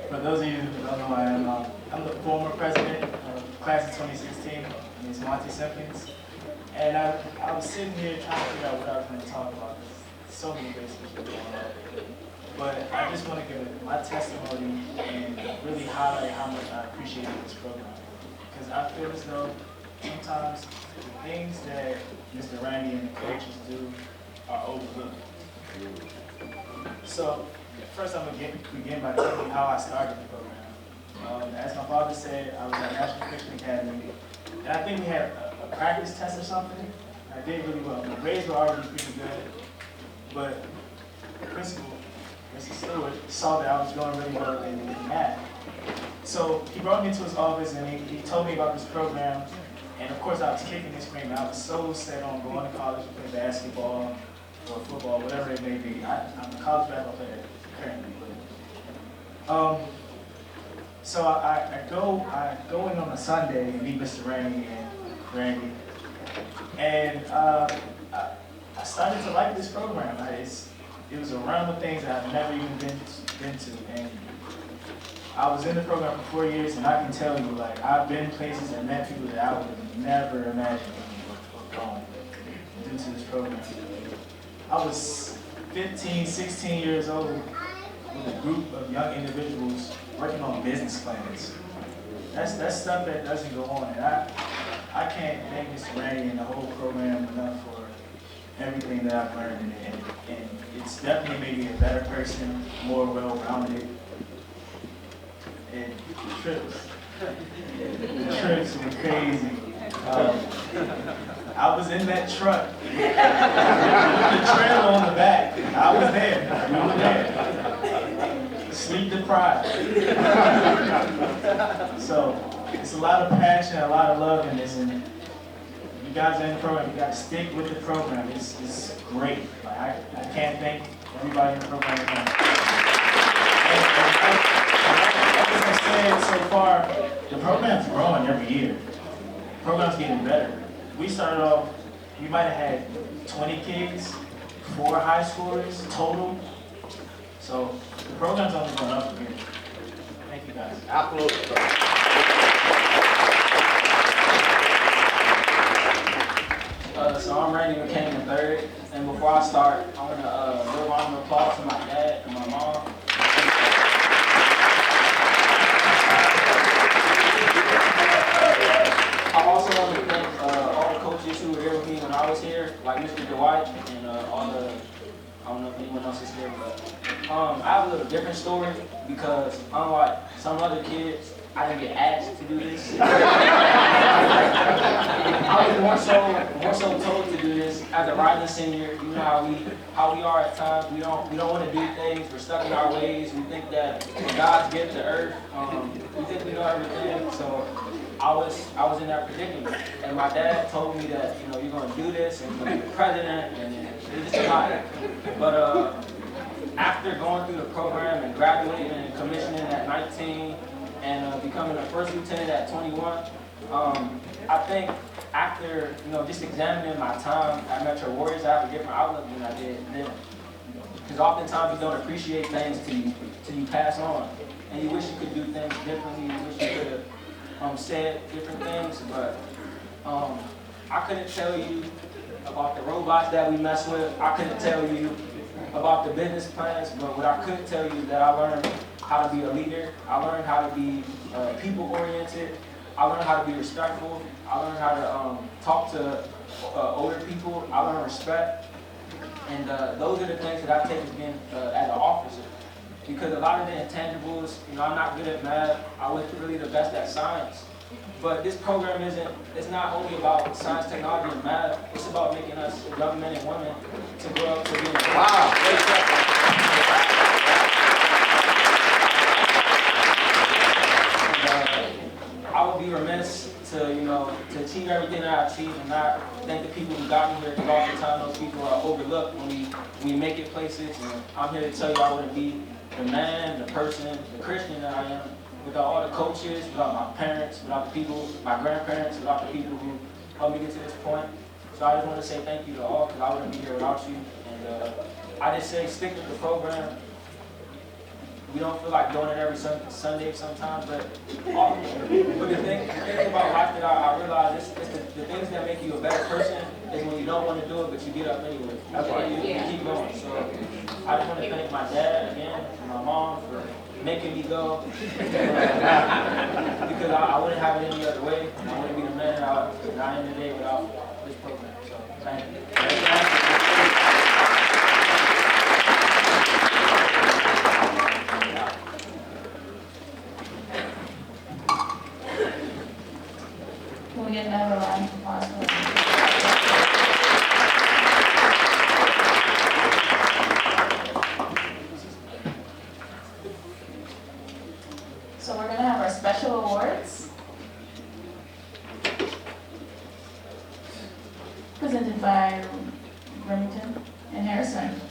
[SPEAKER 20] For those of you who don't know who I am, I'm the former president of class of 2016. My name is Monty Simpkins. And I was sitting here trying to figure out what I was going to talk about. There's so many great speeches going on. But I just want to give my testimony and really highlight how much I appreciate this program. Because I feel as though sometimes the things that Mr. Randy and the coaches do are overlooked. So, first I'm going to begin by telling you how I started the program. As my father said, I was at National Christian Academy, and I think we had a practice test or something. I did really well. My grades were already pretty good, but the principal, Mr. Stewart, saw that I was doing really well in math. So he brought me into his office and he told me about this program, and of course I was kicking and screaming. I was so set on going to college to play basketball, or football, whatever it may be. I'm a college basketball player currently. So I go in on a Sunday and meet Mr. Randy, and I started to like this program. it was a realm of things that I've never even been to. And I was in the program for 4 years, and I can tell you, like, I've been places and met people that I would have never imagined going due to this program. I was 15, 16 years old with a group of young individuals working on business plans. That's stuff that doesn't go on, and I can't thank Mr. Randy and the whole program enough for everything that I've learned in it, and it's definitely made me a better person, more well-rounded. And the trips were crazy. I was in that truck with the trailer on the back. I was there. We were there. Sleep deprived. So it's a lot of passion, a lot of love in this, and you guys are in the program. You got to stick with the program. It's great. Like, I can't thank everybody in the program enough. As I said so far, the program's growing every year. The program's getting better. We started off, we might have had 20 kids, 4 high schoolers total. So the program's only going up from here. Thank you guys. So I'm Randy McCain III, and before I start, I want to give a round of applause to my dad and my mom. I also want to thank all the coaches who were here with me when I was here, like Mr. Dwight and all the, I don't know if anyone else is here, but I have a little different story because unlike some other kids, I didn't get asked to do this. I was more so told to do this as a rising senior. You know how we are at times. We don't want to do things. We're stuck in our ways. We think that God's gift to earth. We think we know everything. So I was in that predicament, and my dad told me that you're going to do this and you're going to be the president, and it's just a lot. But after going through the program and graduating and commissioning at 19 and becoming a first lieutenant at 21, I think after just examining my time at Metro Warriors, I have a different outlook than I did then. Because oftentimes you don't appreciate things till you pass on, and you wish you could do things differently. You wish you could have said different things, but I couldn't tell you about the robots that we mess with. I couldn't tell you about the business plans, but what I could tell you is that I learned how to be a leader. I learned how to be people-oriented. I learned how to be respectful. I learned how to talk to older people. I learned respect. And those are the things that I take as being as an officer. Because a lot of the intangibles, I'm not good at math. I wasn't really the best at science. But this program it's not only about science, technology, and math. It's about making us young men and women to grow up to be wow. I would be remiss to achieve everything that I achieved and not thank the people who got me here, because oftentimes those people are overlooked when we make it places. And I'm here to tell you I wouldn't be the man, the person, the Christian that I am without all the coaches, without my parents, without the people, my grandparents, without the people who helped me get to this point. So I just want to say thank you to all, because I wouldn't be here without you. And I just say stick with the program. We don't feel like doing it every Sunday sometimes, but the thing about life that I realize is the things that make you a better person is when you don't want to do it, but you get up anyway. That's why you keep going. So I just want to thank my dad again and my mom for making me go. Because I wouldn't have it any other way. I wouldn't be the man that I am today without this program. So thank you.
[SPEAKER 19] Can we get another round of applause? So we're going to have our special awards presented by Remington and Harrison.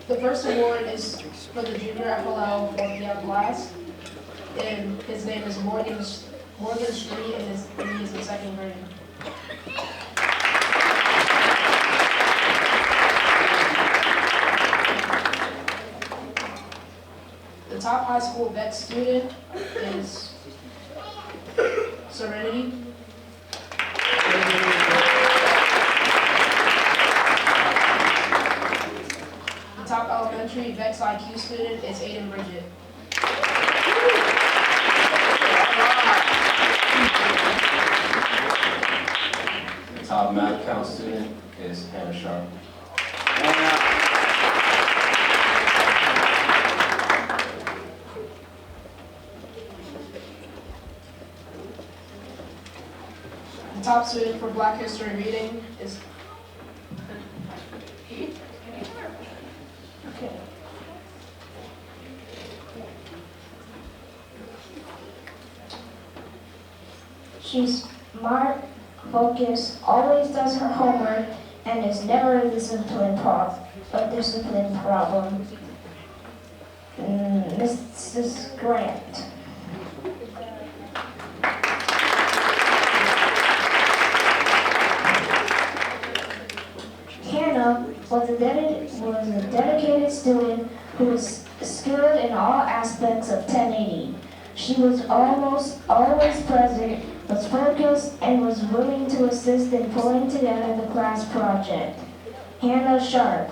[SPEAKER 4] The first award is for the junior FLL for the class, and his name is Morgan Street, and he is in second grade. The top high school vet student is Serenity. The top elementary VEX IQ student is Aiden Bridget.
[SPEAKER 16] The top math count student is Hannah Sharp.
[SPEAKER 4] The top student for Black History reading is
[SPEAKER 12] She's smart, focused, always does her homework, and is never a discipline problem. Mrs. Grant. Hannah was a dedicated student who was skilled in all aspects of 1080. She was almost always present, was focused, and was willing to assist in pulling together the class project. Hannah Sharp.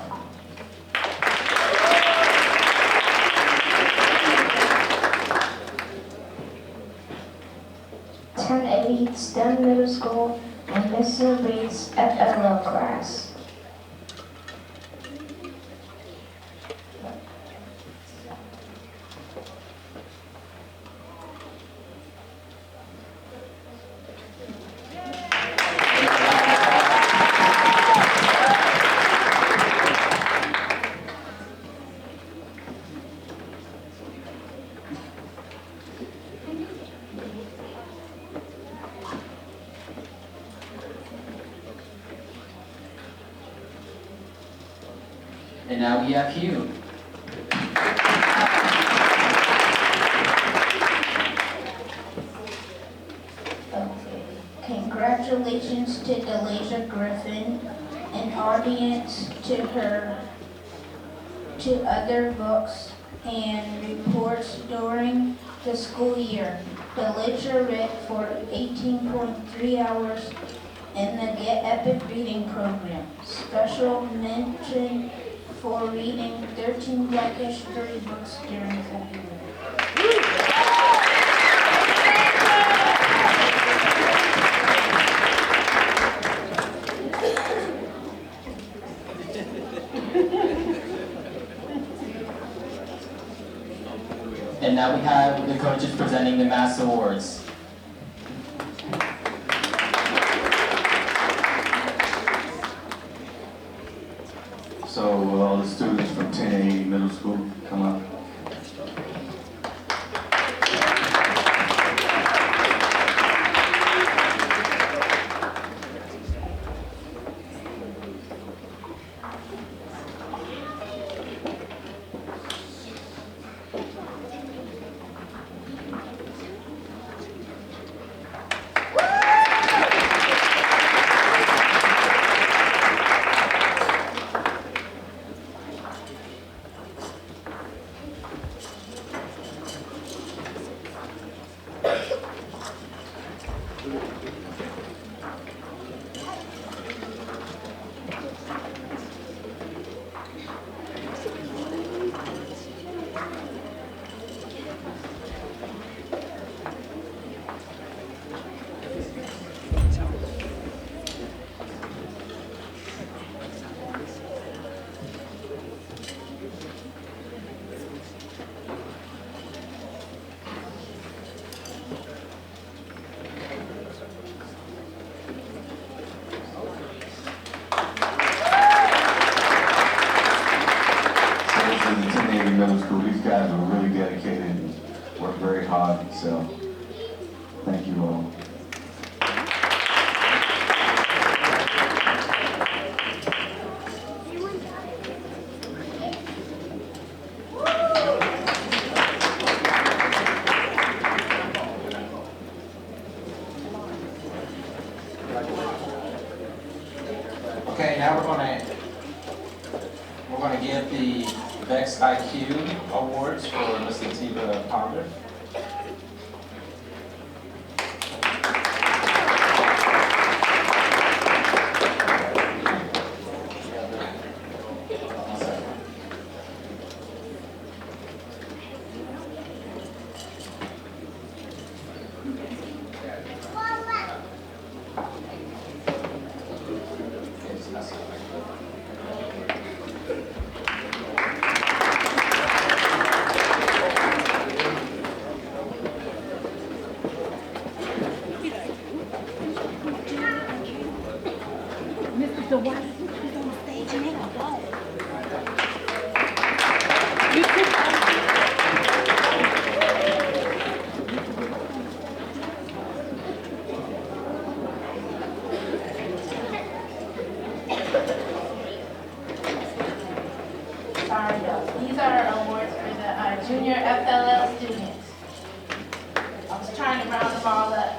[SPEAKER 12] STEM Middle School and Mr. Bates FLL class.
[SPEAKER 1] And now we have Hugh.
[SPEAKER 21] Congratulations to Delisha Griffin, an audience to other books and reports during the school year. Delisha read for 18.3 hours in the Get Epic reading program. Special mention for reading 13 Black History books during February.
[SPEAKER 1] And now we have the coaches presenting the Mass Awards.
[SPEAKER 6] So will all the students from 10A Middle School come up? Middle School. These guys are really dedicated and work very hard, so thank you all.
[SPEAKER 7] VEX IQ Awards for Ms. Lativa Ponder.
[SPEAKER 19] These are awards for the junior FLL students. I was trying to round them all up.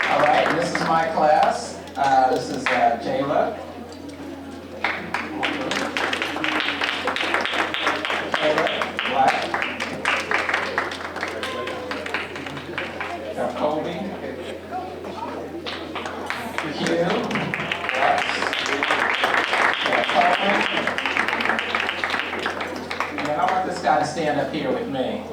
[SPEAKER 7] All right, this is my class. This is Jayla. Black. Got Colby. Hugh. Yes. Got Carmen. And I want this guy to stand up here with me.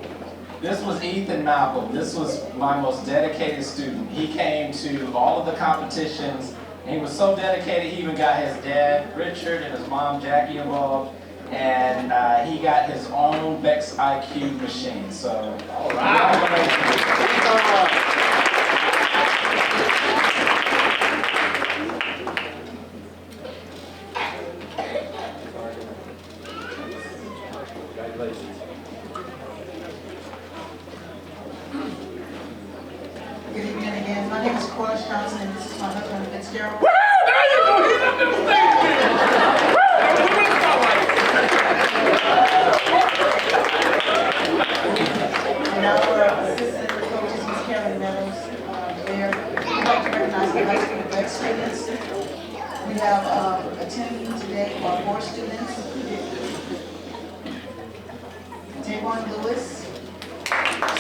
[SPEAKER 7] This was Ethan Malcolm. This was my most dedicated student. He came to all of the competitions. And he was so dedicated, he even got his dad, Richard, and his mom, Jackie, involved. And he got his own VEX IQ machine. So, all right.
[SPEAKER 22] Good evening again. My name is Cora Johnson, and this is my husband, Fitzgerald.
[SPEAKER 11] Woo! There you go! He's up in the stage here!
[SPEAKER 22] And our assistant coach is Ms. Karen Meadows. There, we'd like to recognize the high school VEX students. We have attending today are 4 students. Tavon Lewis,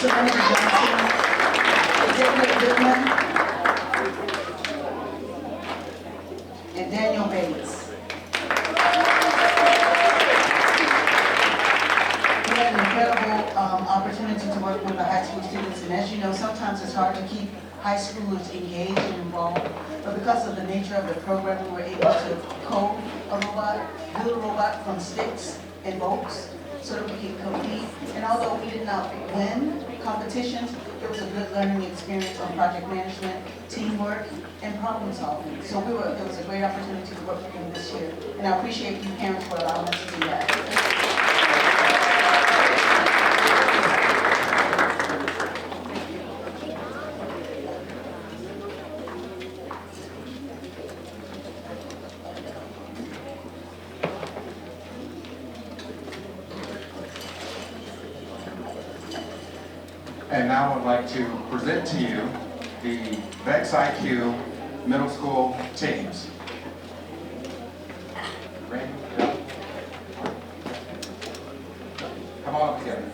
[SPEAKER 22] Serenity Johnson, Xavier Goodman, and Daniel Bates. We had an incredible opportunity to work with the high school students, and as you know, sometimes it's hard to keep high schoolers engaged and involved, but because of the nature of the program, we were able to code a robot, build a robot from sticks and bolts, so that we can compete. And although we did not win competitions, it was a good learning experience on project management, teamwork, and problem solving. So it was a great opportunity to work with them this year. And I appreciate you parents for allowing us to do that.
[SPEAKER 13] And now I would like to present to you the VEX IQ middle school teams. Randy, yeah. Come on up together.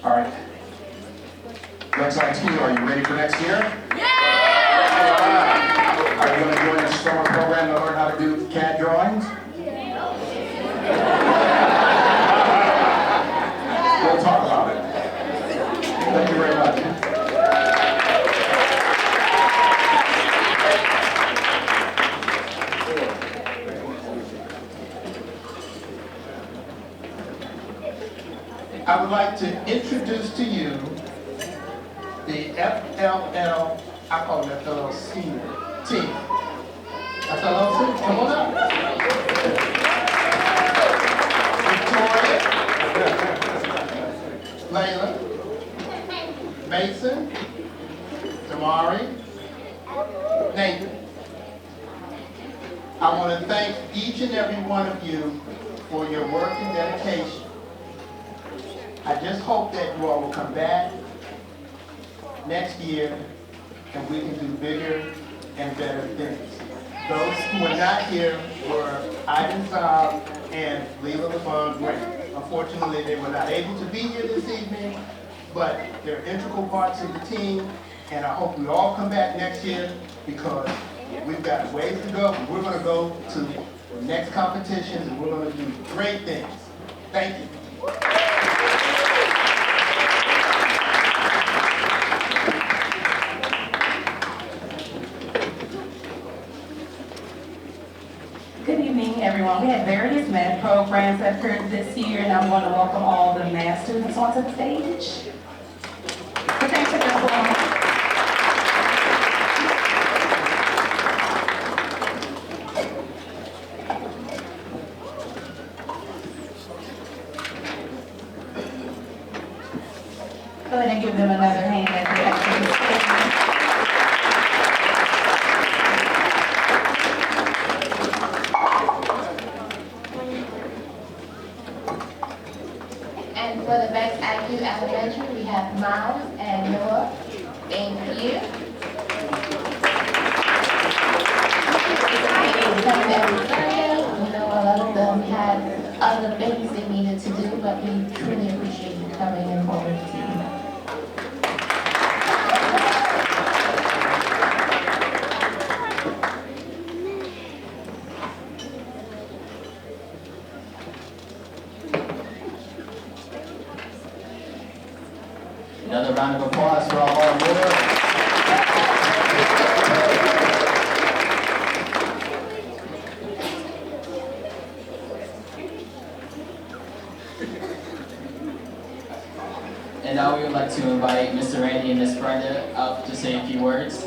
[SPEAKER 13] All right. VEX IQ, are you ready for next year? Yeah! Are you going to join the summer program to learn how to do CAD drawings? We'll talk about it. Thank you very much. I would like to introduce
[SPEAKER 17] to you the FLL, I call it FLL senior team. FLL team, come on up. Victoria, Layla, Mason, Damari, Nathan. I want to thank each and every one of you for your work and dedication. I just hope that you all will come back next year and we can do bigger and better things. Those who were not here were Ivan Saab and Leela LeBron Grant. Unfortunately, they were not able to be here this evening, but they're integral parts of the team, and I hope we all come back next year because we've got ways to go. We're going to go to the next competitions and we're going to do great things. Thank you.
[SPEAKER 8] Good evening, everyone. We have various math programs that occurred this year, and I want to welcome all the math students onto the stage. But thanks for their performance. Go ahead and give them another hand as they actually stand.
[SPEAKER 3] And for the Bex IQ Elementary, we have Miles and Noah. Thank you. They come every Sunday. We know a lot of them had other things they needed to do, but we truly appreciate you coming and forward to you.
[SPEAKER 1] Another round of applause for all our awards. And now we would like to invite Mr. Randy and Miss Brenda up to say a few words.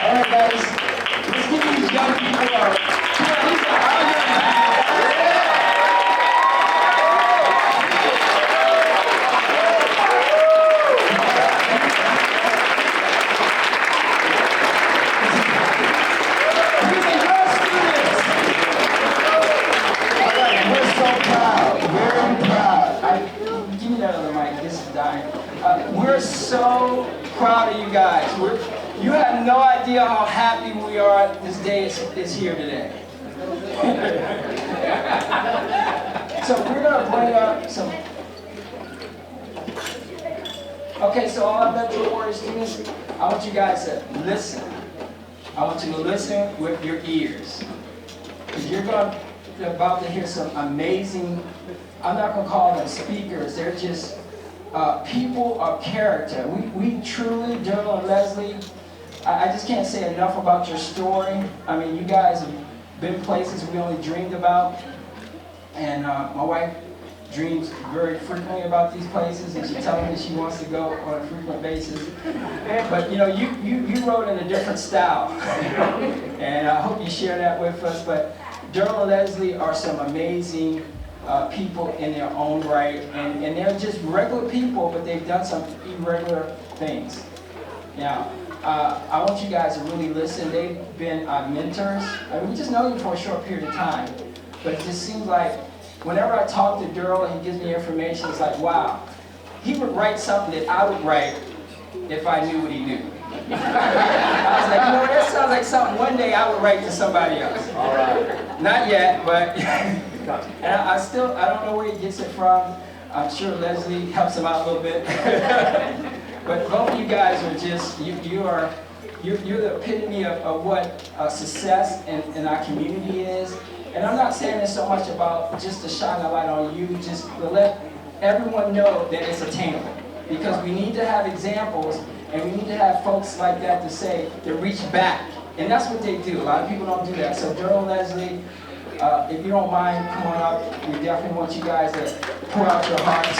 [SPEAKER 18] All right, guys, let's give these young people we're so proud of you guys. You have no idea how happy we are this day is here today. So we're going to bring up some... Okay, so all our Metro Warrior students, I want you guys to listen. I want you to listen with your ears. Because you're about to hear some amazing, I'm not going to call them speakers, they're just people of character. We truly, Daryl and Leslie, I just can't say enough about your story. I mean, you guys have been places we only dreamed about. And my wife dreams very frequently about these places, and she's telling me she wants to go on a frequent basis. But you know, you wrote in a different style. And I hope you share that with us. But Daryl and Leslie are some amazing people in their own right, and they're just regular people, but they've done some irregular things. Now, I want you guys to really listen. They've been mentors. I mean, we just know you for a short period of time, but it just seems like whenever I talk to Daryl and he gives me information, it's like, wow, he would write something that I would write if I knew what he knew. I was like, you know, that sounds like something one day I would write to somebody else. All right. Not yet, but... And I don't know where he gets it from. I'm sure Leslie helps him out a little bit. But both of you guys are just, you're the epitome of what success in our community is. And I'm not saying this so much about just to shine a light on you, just to let everyone know that it's attainable. Because we need to have examples, and we need to have folks like that to say, to reach back And that's what they do. A lot of people don't do that. So Daryl, Leslie, if you don't mind, come on up. We definitely want you guys to pour out your hearts.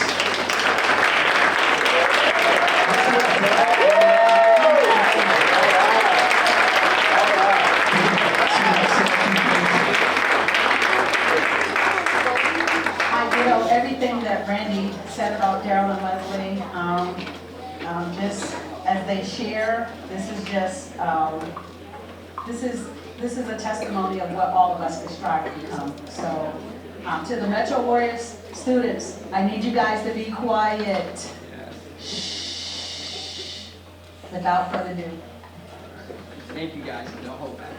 [SPEAKER 8] Everything that Randy said about Daryl and Leslie, just as they share, this is just, this is a testimony of what all of us can strive to become. So, to the Metro Warriors students, I need you guys to be quiet. Shh. Without further ado.
[SPEAKER 18] Thank you guys, don't hold back.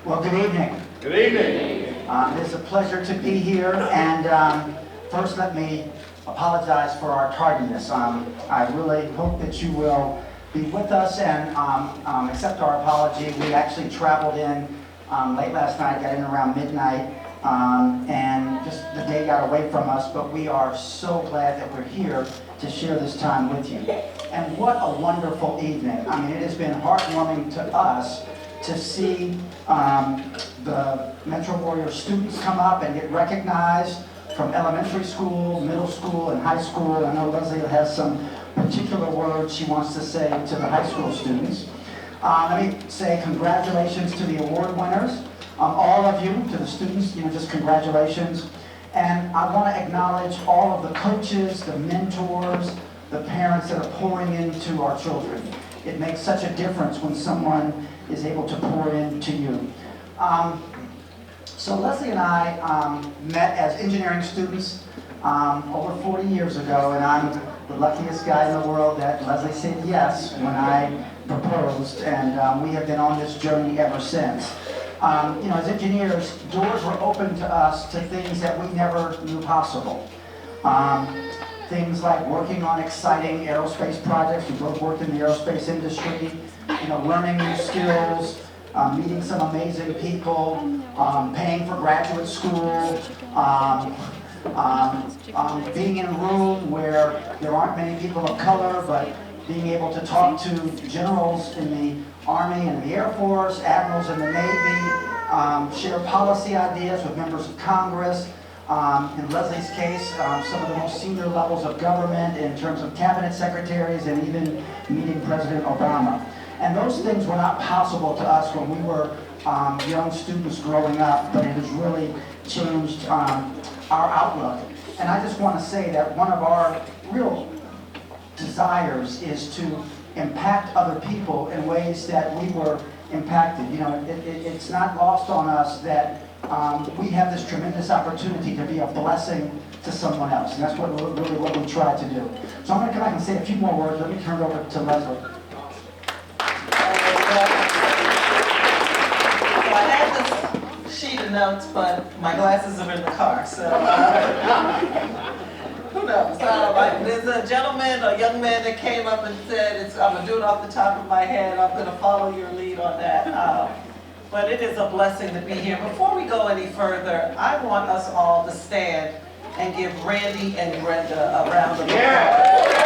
[SPEAKER 5] Well, good evening.
[SPEAKER 11] Good evening.
[SPEAKER 5] It is a pleasure to be here, and first let me apologize for our tardiness. I really hope that you will be with us and accept our apology. We actually traveled in late last night, got in around midnight, and just the day got away from us, but we are so glad that we're here to share this time with you. And what a wonderful evening. I mean, it has been heartwarming to us to see the Metro Warrior students come up and get recognized from elementary school, middle school, and high school. I know Leslie has some particular words she wants to say to the high school students. Let me say congratulations to the award winners, all of you, to the students, just congratulations. And I want to acknowledge all of the coaches, the mentors, the parents that are pouring into our children. It makes such a difference when someone is able to pour into you. So Leslie and I met as engineering students over 40 years ago, and I'm the luckiest guy in the world that Leslie said yes when I proposed, and we have been on this journey ever since. As engineers, doors were open to us to things that we never knew possible. Things like working on exciting aerospace projects. We both worked in the aerospace industry, learning new skills, meeting some amazing people, paying for graduate school, being in a room where there aren't many people of color, but being able to talk to generals in the Army and the Air Force, admirals in the Navy, share policy ideas with members of Congress. In Leslie's case, some of the most senior levels of government in terms of cabinet secretaries and even meeting President Obama. And those things were not possible to us when we were young students growing up, but it has really changed our outlook. And I just want to say that one of our real desires is to impact other people in ways that we were impacted. It's not lost on us that we have this tremendous opportunity to be a blessing to someone else. And that's really what we try to do. So I'm going to come back and say a few more words. Let me turn it over to Leslie.
[SPEAKER 22] I had this sheet of notes, but my glasses are in the car, so who knows? There's a gentleman, a young man that came up and said, I'm going to do it off the top of my head. I'm going to follow your lead on that. But it is a blessing to be here. Before we go any further, I want us all to stand and give Randy and Brenda a round of applause.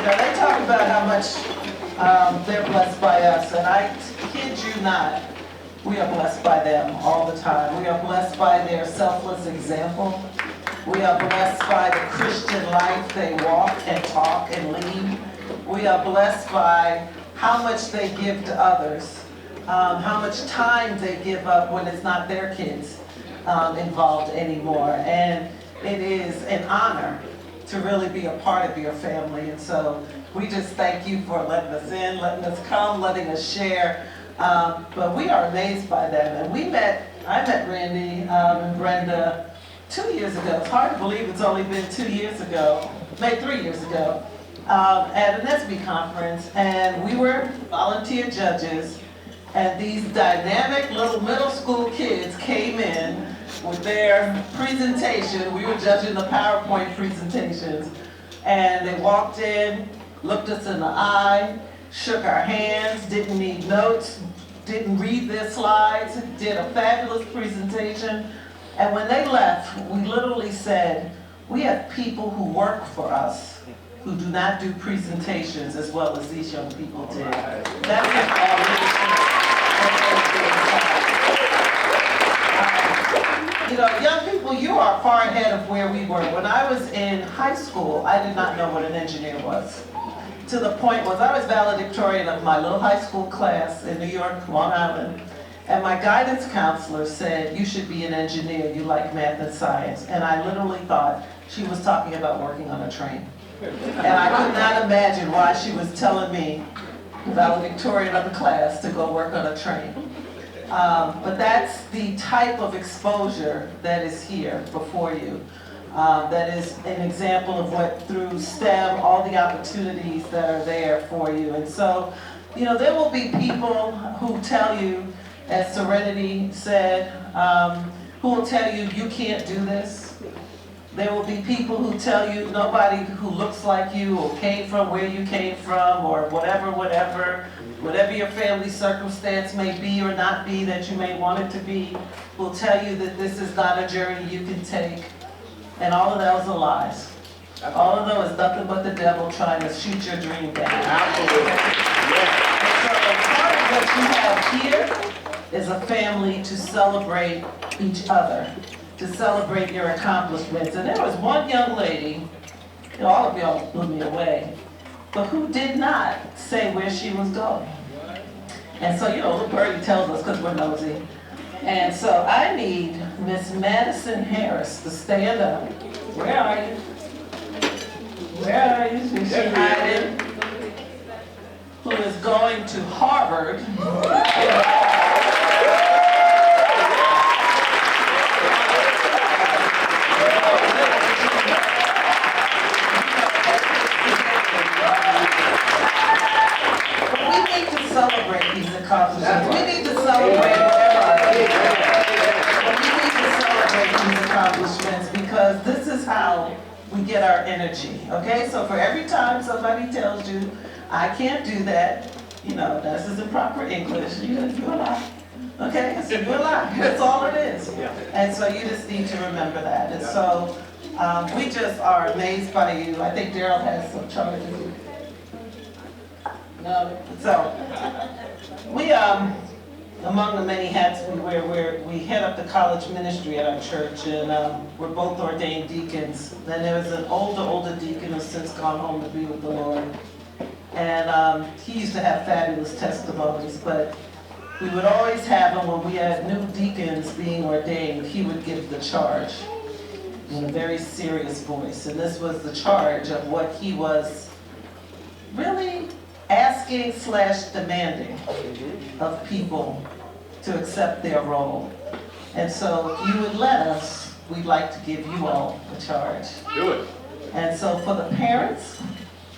[SPEAKER 22] They talk about how much they're blessed by us, and I kid you not, we are blessed by them all the time. We are blessed by their selfless example. We are blessed by the Christian life they walk and talk and lead. We are blessed by how much they give to others, how much time they give up when it's not their kids involved anymore. And it is an honor to really be a part of your family. And so we just thank you for letting us in, letting us come, letting us share. But we are amazed by them. And I met Randy and Brenda 2 years ago. It's hard to believe it's only been 2 years ago, maybe 3 years ago, at an SB conference. And we were volunteer judges. And these dynamic little middle school kids came in with their presentation. We were judging the PowerPoint presentations. And they walked in,
[SPEAKER 9] looked us in the eye, shook our hands, didn't need notes, didn't read their slides, did a fabulous presentation. And when they left, we literally said, we have people who work for us who do not do presentations as well as these young people did. That's our leadership. You know, young people, you are far ahead of where we were. When I was in high school, I did not know what an engineer was. To the point was I was valedictorian of my little high school class in New York, Long Island. And my guidance counselor said, you should be an engineer, you like math and science. And I literally thought she was talking about working on a train. And I could not imagine why she was telling me, valedictorian of the class, to go work on a train. But that's the type of exposure that is here before you. That is an example of what, through STEM, all the opportunities that are there for you. And so, you know, there will be people who tell you, as Serenity said, who will tell you, you can't do this. There will be people who tell you nobody who looks like you or came from where you came from or whatever your family circumstance may be or not be that you may want it to be, will tell you that this is not a journey you can take. And all of those are lies. All of those is nothing but the devil trying to shoot your dream down. Absolutely. So part of what you have here is a family to celebrate each other, to celebrate your accomplishments. And there was one young lady, you know, all of y'all blew me away, but who did not say where she was going. And so, you know, little birdie tells us because we're nosy. And so I need Miss Madison Harris to stand up. Where are you? Where are you? Is she hiding? Who is going to Harvard. Celebrate these accomplishments. We need to celebrate these accomplishments because this is how we get our energy. Okay, so for every time somebody tells you, I can't do that, you know, this is improper English, you're a lie. Okay, so you're a lie. That's all it is. And so you just need to remember that. And so we just are amazed by you. I think Daryl has some charges. No, so we among the many hats we wear, we head up the college ministry at our church, and we're both ordained deacons. Then there was an older deacon who's since gone home to be with the Lord, and he used to have fabulous testimonies. But we would always have him when we had new deacons being ordained. He would give the charge in a very serious voice, and this was the charge of what he was really asking / demanding of people to accept their role. And so if you would let us, we'd like to give you all a charge.
[SPEAKER 11] Do it.
[SPEAKER 9] And so for the parents,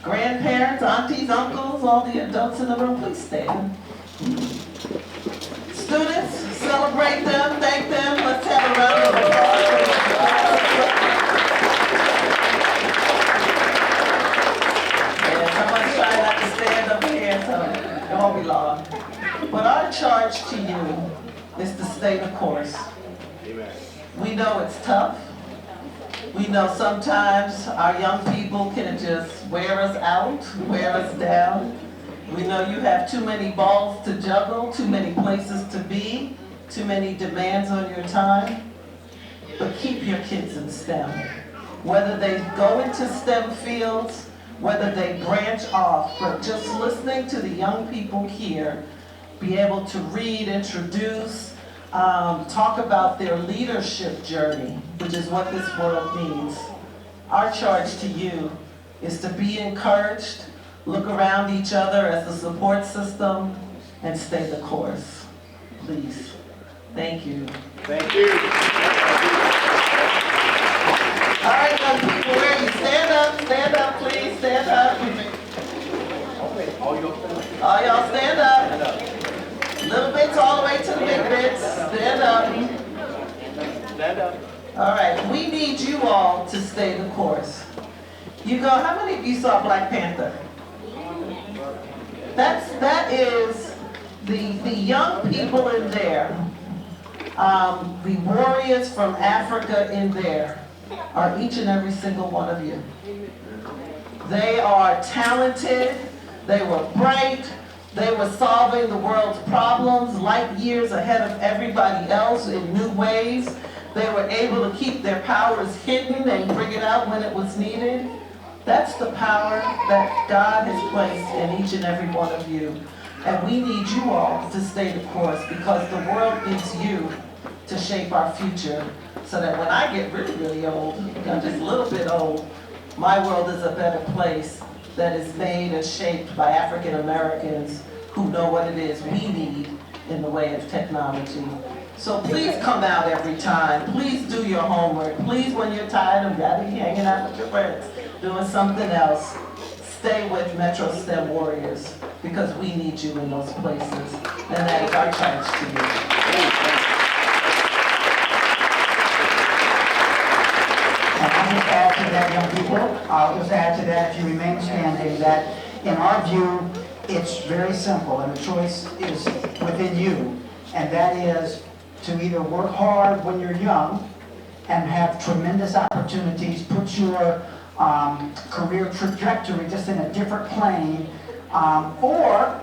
[SPEAKER 9] grandparents, aunties, uncles, all the adults in the room, please stand. Students, celebrate them, thank them. Let's have a round of applause. Someone's trying not to stand up here, so it won't be long. But our charge to you is to stay the course.
[SPEAKER 11] Amen.
[SPEAKER 9] We know it's tough. We know sometimes our young people can just wear us out, wear us down. We know you have too many balls to juggle, too many places to be, too many demands on your time. But keep your kids in STEM. Whether they go into STEM fields, whether they branch off, but just listening to the young people here, be able to read, introduce, talk about their leadership journey, which is what this world needs. Our charge to you is to be encouraged, look around each other as a support system, and stay the course. Please. Thank you.
[SPEAKER 11] Thank you.
[SPEAKER 9] All right, young people, where are you? Stand up, please, stand up. All y'all stand up. Little bits all the way to the big bits. Stand up.
[SPEAKER 11] Stand up.
[SPEAKER 9] All right, we need you all to stay the course. You go, how many of you saw Black Panther? That is the young people in there, the warriors from Africa in there are each and every single one of you. They are talented, they were bright, they were solving the world's problems light years ahead of everybody else in new ways. They were able to keep their powers hidden and bring it out when it was needed. That's the power that God has placed in each and every one of you. And we need you all to stay the course because the world needs you to shape our future so that when I get really, really old, I'm just a little bit old, my world is a better place that is made and shaped by African Americans who know what it is we need in the way of technology. So please come out every time. Please do your homework. Please, when you're tired of rather be hanging out with your friends, doing something else, stay with Metro STEM Warriors because we need you in those places. And that is our challenge to you.
[SPEAKER 5] And I'll just add to that, young people, I'll just add to that, if you remain standing, that in our view, it's very simple, and the choice is within you, and that is to either work hard when you're young and have tremendous opportunities, put your career trajectory just in a different plane, or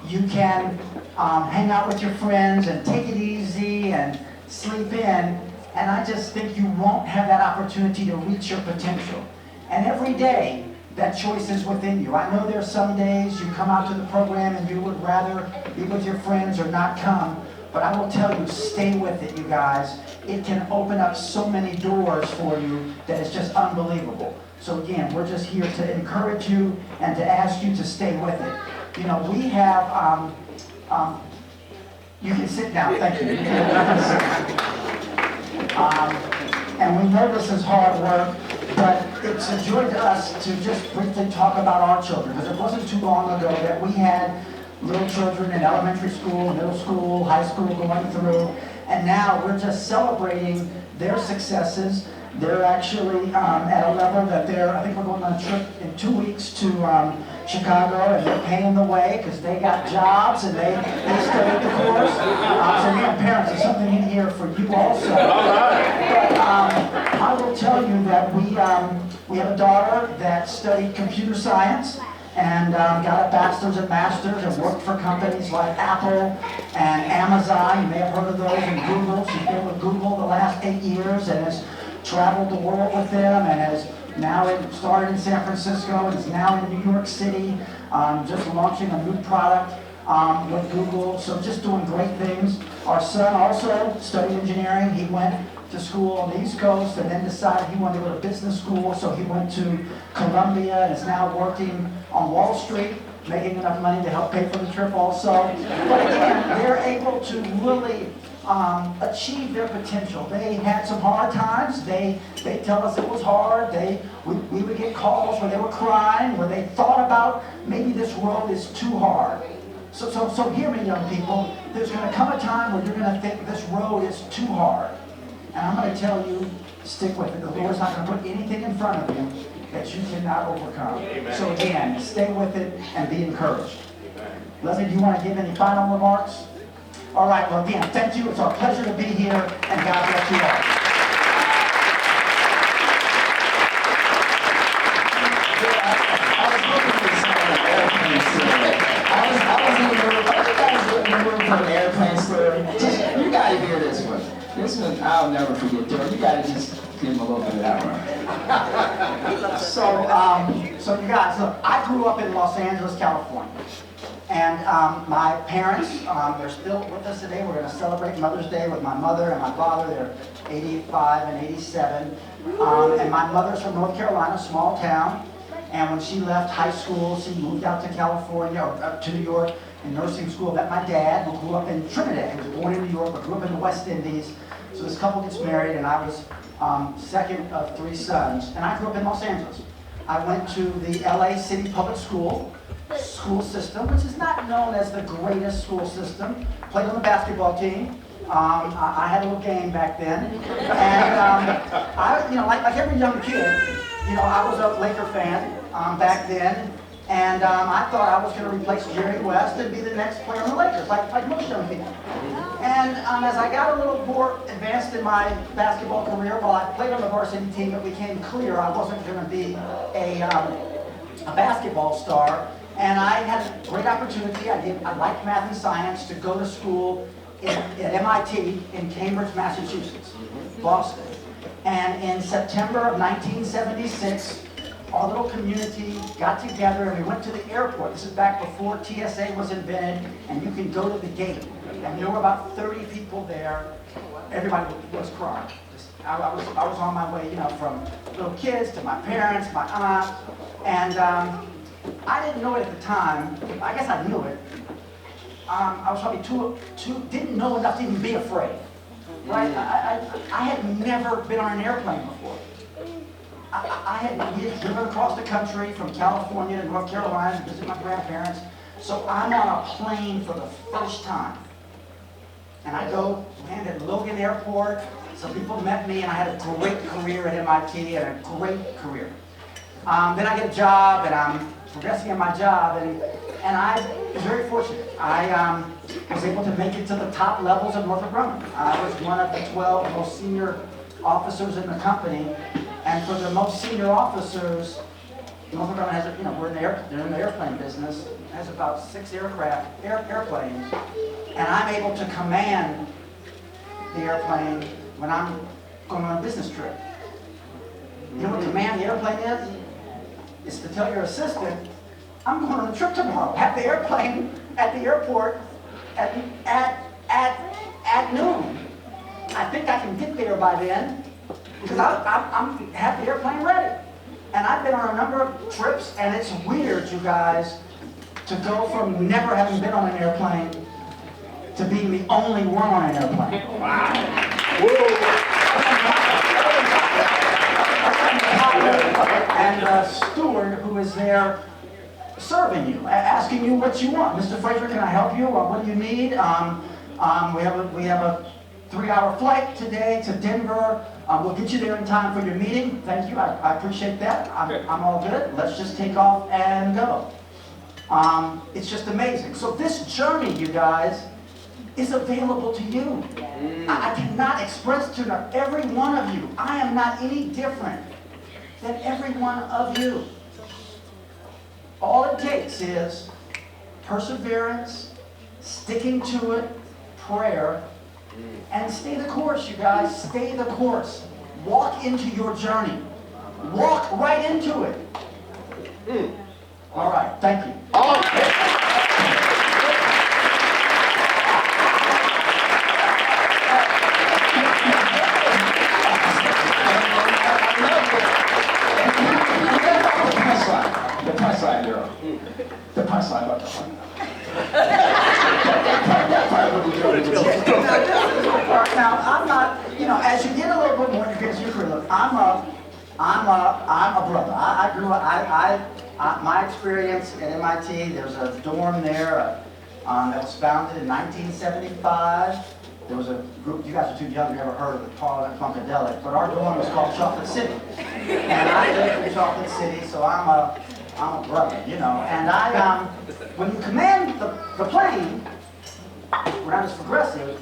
[SPEAKER 5] you can hang out with your friends and take it easy and sleep in, and I just think you won't have that opportunity to reach your potential. And every day, that choice is within you. I know there's some days you come out to the program and you would rather be with your friends or not come, but I will tell you, stay with it, you guys. It can open up so many doors for you that it's just unbelievable. So again, we're just here to encourage you and to ask you to stay with it. You know, we have, you can sit down, thank you. And we know this is hard work, but it's a joy to us to just briefly talk about our children, because it wasn't too long ago that we had little children in elementary school, middle school, high school going through, and now we're just celebrating their successes. They're actually at a level that I think we're going on a trip in 2 weeks to Chicago, and they're paying the way because they got jobs and they studied the course. So again, parents, there's something in here for you also. But I will tell you that we have a daughter that studied computer science and got a bachelor's and master's and worked for companies like Apple and Amazon. You may have heard of those, and Google. She's been with Google the last 8 years and has traveled the world with them and has now started in San Francisco and is now in New York City, just launching a new product with Google. So just doing great things. Our son also studied engineering. He went to school on the East Coast and then decided he wanted to go to business school, so he went to Columbia and is now working on Wall Street, making enough money to help pay for the trip also. But again, they're able to really achieve their potential. They had some hard times. They tell us it was hard. We would get calls where they were crying, where they thought about maybe this road is too hard. So hear me, young people. There's going to come a time where you're going to think this road is too hard. And I'm going to tell you, stick with it. The Lord's not going to put anything in front of you that you cannot overcome. Amen. So again, stay with it and be encouraged. Leslie, do you want to give any final remarks? All right, well again, thank you. It's our pleasure to be here, and God bless you all.
[SPEAKER 18] I was looking for some of the airplane story. I was in the room. Are you guys in the room for an airplane story? Just, you got to hear this one. This one, I'll never forget. You got to just give him a little bit of that one.
[SPEAKER 5] So you guys, look, I grew up in Los Angeles, California. And my parents, they're still with us today. We're going to celebrate Mother's Day with my mother and my father. They're 85 and 87. And my mother's from North Carolina, small town. And when she left high school, she moved out to California, or up to New York, in nursing school. Met my dad, who grew up in Trinidad. He was born in New York, but grew up in the West Indies. So this couple gets married, and I was second of 3 sons. And I grew up in Los Angeles. I went to the LA City Public School system, which is not known as the greatest school system. Played on the basketball team. I had a little game back then, and like every young kid, I was a Laker fan back then. And I thought I was going to replace Jerry West and be the next player on the Lakers, like most young people. And as I got a little more advanced in my basketball career, while I played on the varsity team, it became clear I wasn't going to be a basketball star. And I had a great opportunity. I liked math and science, to go to school at MIT in Cambridge, Massachusetts, Boston. And in September of 1976, our little community got together and we went to the airport. This is back before TSA was invented, and you can go to the gate. And there were about 30 people there. Everybody was crying. I was on my way, from little kids to my parents, my aunt, and I didn't know it at the time. I guess I knew it. I was probably didn't know enough to even be afraid. Right? I had never been on an airplane before. We had driven across the country from California to North Carolina to visit my grandparents. So I'm on a plane for the first time. And I land at Logan Airport. Some people met me, and I had a great career at MIT and a great career. Then I get a job, and I'm progressing in my job, and I was very fortunate. I was able to make it to the top levels of Northrop Grumman. I was one of the 12 most senior officers in the company. And for the most senior officers, Northrop Grumman has, they're in the airplane business, has about 6 airplanes, and I'm able to command the airplane when I'm going on a business trip. You know what command the airplane is? It's to tell your assistant, I'm going on a trip tomorrow. Have the airplane at the airport at noon. I think I can get there by then, because I'm have the airplane ready. And I've been on a number of trips, and it's weird, you guys, to go from never having been on an airplane to being the only one on an airplane. Wow. And the steward who is there serving you, asking you what you want. Mr. Fraser, can I help you? What do you need? We have a 3-hour flight today to Denver. We'll get you there in time for your meeting. Thank you. I appreciate that. I'm all good. Let's just take off and go. It's just amazing. So this journey, you guys, is available to you. I cannot express to every one of you, I am not any different than every one of you. All it takes is perseverance, sticking to it, prayer, and stay the course, you guys. Stay the course. Walk into your journey. Walk right into it. All right, thank you.
[SPEAKER 18] The punchline, girl. The punchline about the fun.
[SPEAKER 5] Now, I'm not, as you get a little bit more into your career, look, I'm a brother. I grew up, my experience at MIT, there's a dorm there that was founded in 1975. There was a group, you guys are too young to ever heard of it, Parliament Funkadelic, but our dorm was called Chocolate City. And I lived in Chocolate City, so I'm a brother, And when you command the plane, when I was progressive,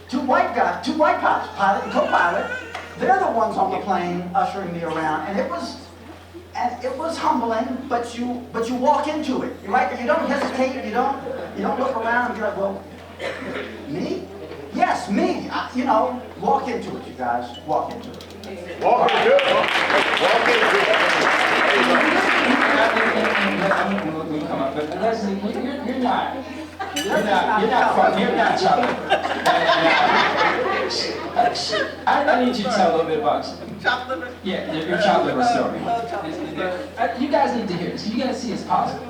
[SPEAKER 5] two white guys, pilot and co-pilot, they're the ones on the plane ushering me around, and it was humbling, but you walk into it, right? You don't hesitate, you don't look around and be like, well, me? Yes, me. Walk into it, you guys. Walk into it.
[SPEAKER 11] Walk into it. Walk into it.
[SPEAKER 18] We'll come up, but Leslie, you're not fun. You're not chocolate. I need you to tell a little bit about chocolate liver. Yeah, your chocolate liver story. You guys need to hear this. You guys see it's possible.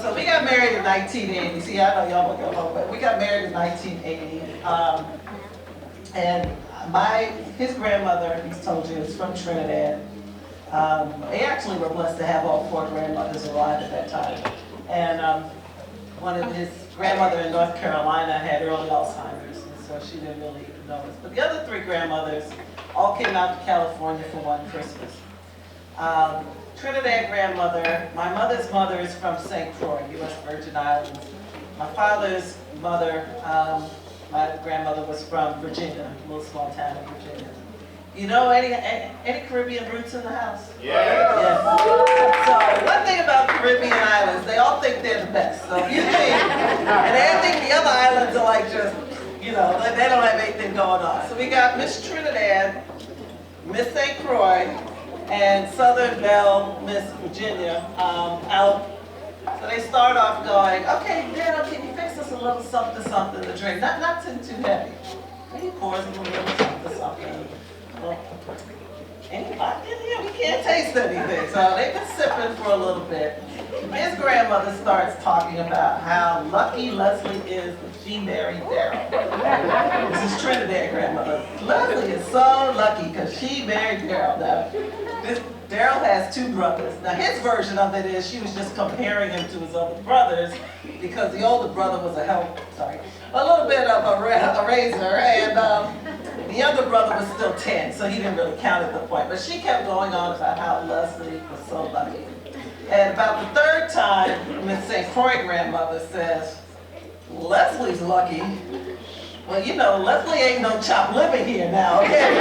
[SPEAKER 9] So we got married in 1980. See, I know y'all won't go home, but we got married in 1980. And his grandmother, he's told you, is from Trinidad. They actually were blessed to have all 4 grandmothers alive at that time. And one of his grandmother in North Carolina had early Alzheimer's, and so she didn't really notice. But the other 3 grandmothers all came out to California for one Christmas. Trinidad grandmother. My mother's mother is from St. Croix, U.S. Virgin Islands. My father's mother, my grandmother was from Virginia, a little small town in Virginia. You know any Caribbean roots in the house? Yeah. So one thing about Caribbean islands, they all think they're the best. So you think, and they think the other islands are like just, you know, they don't have anything going on. So we got Miss Trinidad, Miss St. Croix, and Southern Belle, Miss Virginia, out. So they start off going, okay, Dad, can you fix us a little something to drink? Not too heavy. And he pours them a little something. Well, any vodka in here? We can't taste anything. So they've been sipping for a little bit. His grandmother starts talking about how lucky Leslie is that she married Daryl. This is Trinidad grandmother. Leslie is so lucky because she married Daryl. Now, Daryl has two brothers. Now his version of it is she was just comparing him to his other brothers because the older brother was a little bit of a razor, and the younger brother was still 10, so he didn't really count at the point. But she kept going on about how Leslie was so lucky. And about the third time, Miss St. Croix grandmother says, Leslie's lucky. Well, you know, Leslie ain't no chopped liver here now, okay?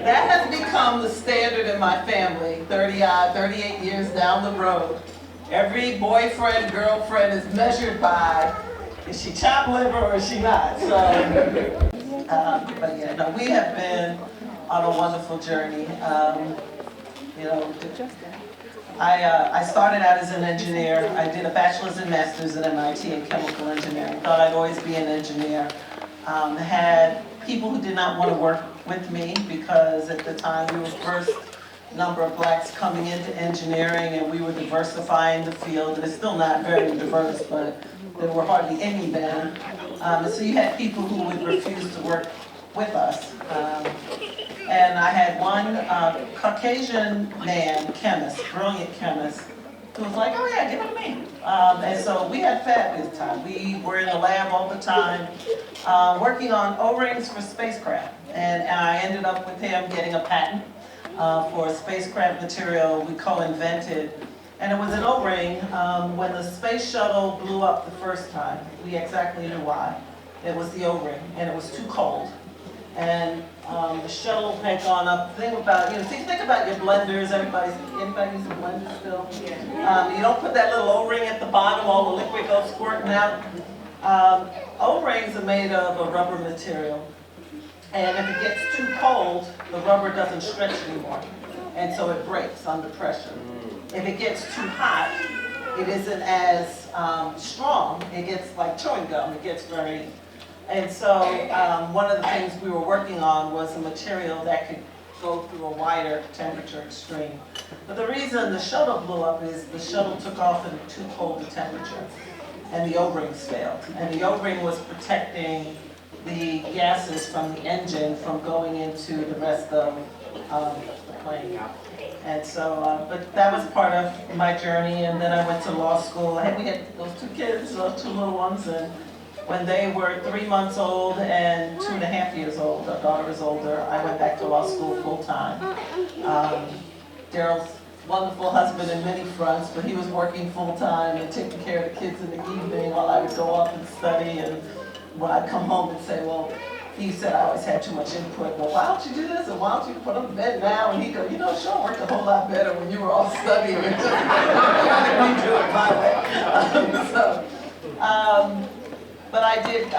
[SPEAKER 9] That has become the standard in my family, 38 years down the road. Every boyfriend, girlfriend is measured by, is she chopped liver or is she not? So, but yeah, no, we have been on a wonderful journey. You know, I started out as an engineer. I did a bachelor's and master's at MIT in chemical engineering. Thought I'd always be an engineer. Had people who did not want to work with me because at the time we were first number of blacks coming into engineering and we were diversifying the field. And it's still not very diverse, but there were hardly any then. So you had people who would refuse to work with us. And I had one Caucasian man, chemist, brilliant chemist, who was like, oh yeah, give it to me. And so we had fabulous time. We were in the lab all the time, working on O-rings for spacecraft. And I ended up with him getting a patent for a spacecraft material we co-invented. And it was an O-ring when the space shuttle blew up the first time. We exactly knew why. It was the O-ring, and it was too cold. And the shuttle had gone up. Think about, think about your blenders. Anybody using blenders still? You don't put that little O-ring at the bottom, all the liquid goes squirting out. O-rings are made of a rubber material. And if it gets too cold, the rubber doesn't stretch anymore. And so it breaks under pressure. If it gets too hot, it isn't as strong. It gets like chewing gum. It gets very... And so one of the things we were working on was a material that could go through a wider temperature extreme. But the reason the shuttle blew up is the shuttle took off at too cold a temperature, and the O-rings failed. And the O-ring was protecting the gases from the engine from going into the rest of the plane. And so, but that was part of my journey, and then I went to law school. We had those two kids, those two little ones, and when they were 3 months old and 2.5 years old, our daughter is older, I went back to law school full time. Daryl's wonderful husband in many fronts, but he was working full time and taking care of the kids in the evening while I would go off and study. And when I'd come home and say, well, he said I always had too much input. Well, why don't you do this and why don't you put them to bed now? And he'd go, you know, sure worked a whole lot better when you were all studying and just let me do it my way. But I did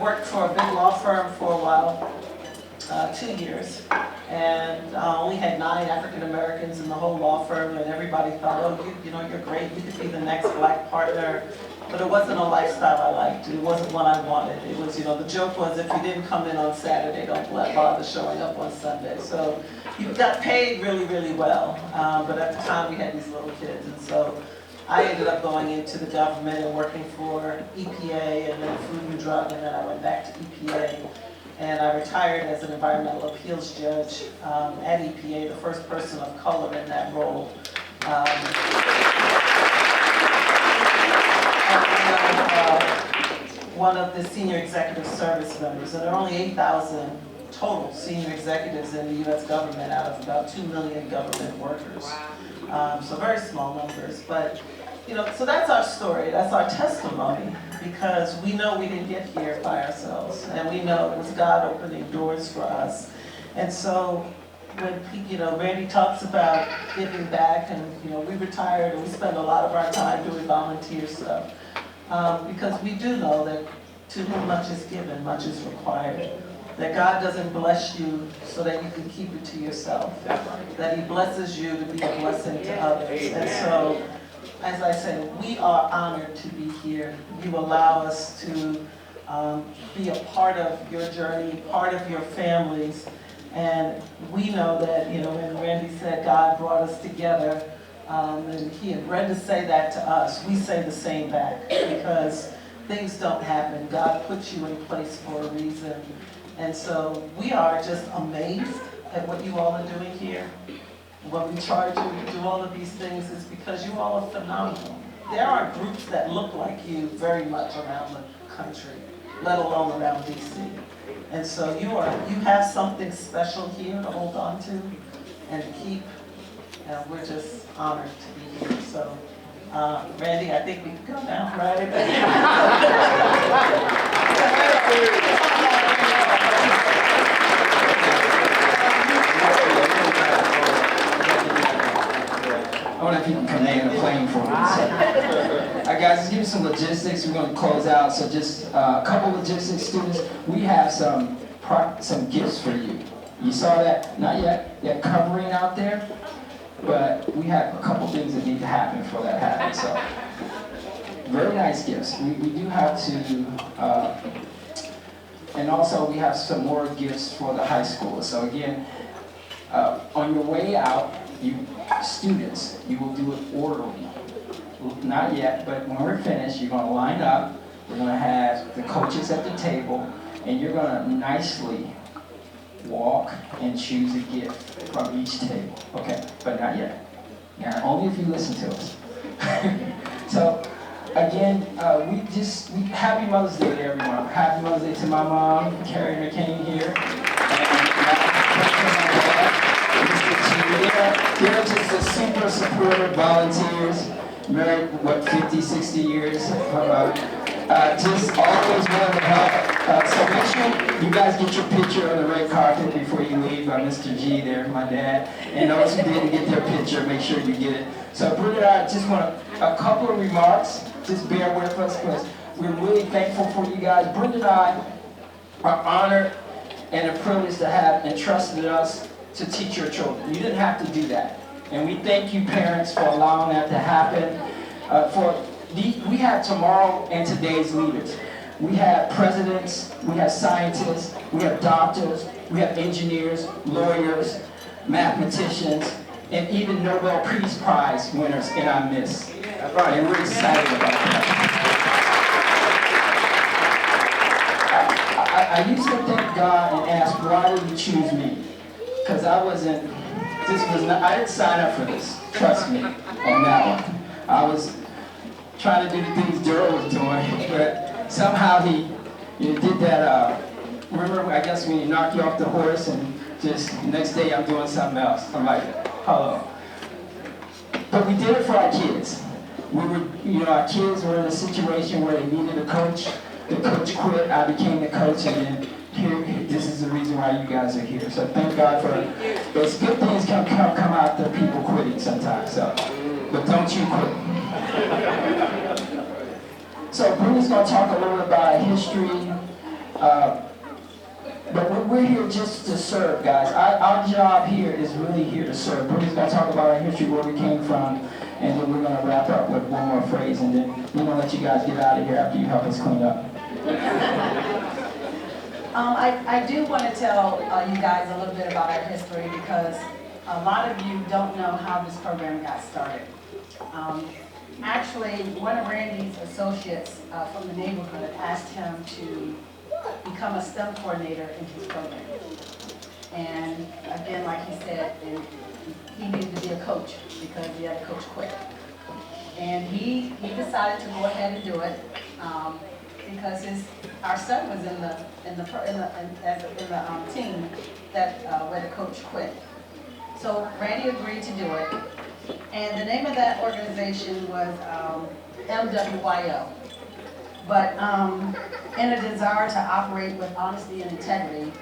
[SPEAKER 9] work for a big law firm for a while, 2 years, and only had 9 African Americans in the whole law firm, and everybody thought, oh, you know, you're great, you could be the next black partner. But it wasn't a lifestyle I liked. It wasn't what I wanted. It was, you know, the joke was if you didn't come in on Saturday, don't bother showing up on Sunday. So you got paid really, really well. But at the time we had these little kids, and so I ended up going into the government and working for EPA and then Food and Drug, and then I went back to EPA. And I retired as an environmental appeals judge at EPA, the first person of color in that role. One of the senior executive service members, and there are only 8,000 total senior executives in the U.S. government out of about 2 million government workers. So very small numbers, but so that's our story, that's our testimony, because we know we didn't get here by ourselves, and we know it was God opening doors for us. And so when Randy talks about giving back, and we retired and we spend a lot of our time doing volunteer stuff, because we do know that to whom much is given, much is required. That God doesn't bless you so that you can keep it to yourself. That He blesses you to be a blessing to others. And so, as I said, we are honored to be here. You allow us to be a part of your journey, part of your families. And we know that, when Randy said God brought us together, and he and Brenda say that to us, we say the same back, because things don't happen. God puts you in place for a reason. And so we are just amazed at what you all are doing here. When we charge you to do all of these things, is because you all are phenomenal. There are groups that look like you very much around the country, let alone around DC. And so you have something special here to hold on to and to keep. And we're just honored to be here. So, Randy, I think we can go now, right?
[SPEAKER 18] I wonder if you can come land the plane for me. Alright guys, let's give you some logistics. We're going to close out. So just a couple logistics students. We have some gifts for you. You saw that? Not yet. That covering out there. But we have a couple things that need to happen for that to happen. So very nice gifts. We do have to, and also we have some more gifts for the high school. So again, on your way out, students, you will do it orderly. Not yet, but when we're finished, you're going to line up. We're going to have the coaches at the table, and you're going to nicely walk and choose a gift from each table. Okay, but not yet. Now, only if you listen to us. So, again, Happy Mother's Day to everyone. Happy Mother's Day to my mom, Carrie McCain here. They're just a super supportive volunteers, married, 50, 60 years. Just always willing to help. So make sure you guys get your picture on the red carpet before you leave by Mr. G there, my dad. And those who didn't get their picture, make sure you get it. So Brenda and I just want a couple of remarks. Just bear with us because we're really thankful for you guys. Brenda and I are honored and a privilege to have entrusted us to teach your children. You didn't have to do that. And we thank you parents for allowing that to happen. We have tomorrow and today's leaders. We have presidents, we have scientists, we have doctors, we have engineers, lawyers, mathematicians, and even Nobel Peace Prize winners in our midst. And we're excited about that. I used to thank God and ask, why did you choose me? Because I didn't sign up for this, trust me, on that one. I was trying to do the things Daryl was doing, but somehow he did that, remember, I guess when you knock you off the horse and just the next day I'm doing something else. I'm like, hello. But we did it for our kids. Our kids were in a situation where they needed a coach. The coach quit, I became the coach, and then this is the reason why you guys are here. So thank God for it. Those good things come out of people quitting sometimes. So, but don't you quit. So Bruno's going to talk a little bit about our history. But we're here just to serve, guys. Our job here is really here to serve. Bruno's going to talk about our history, where we came from, and then we're going to wrap up with one more phrase, and then we're going to let you guys get out of here after you help us clean up.
[SPEAKER 8] I do want to tell you guys a little bit about our history because a lot of you don't know how this program got started. Actually, one of Randy's associates from the neighborhood asked him to become a STEM coordinator in his program. And again, like he said, he needed to be a coach because the other coach quit. And he decided to go ahead and do it because our son was in the team that where the coach quit. So Randy agreed to do it. And the name of that organization was MWSO. But in a desire to operate with honesty and integrity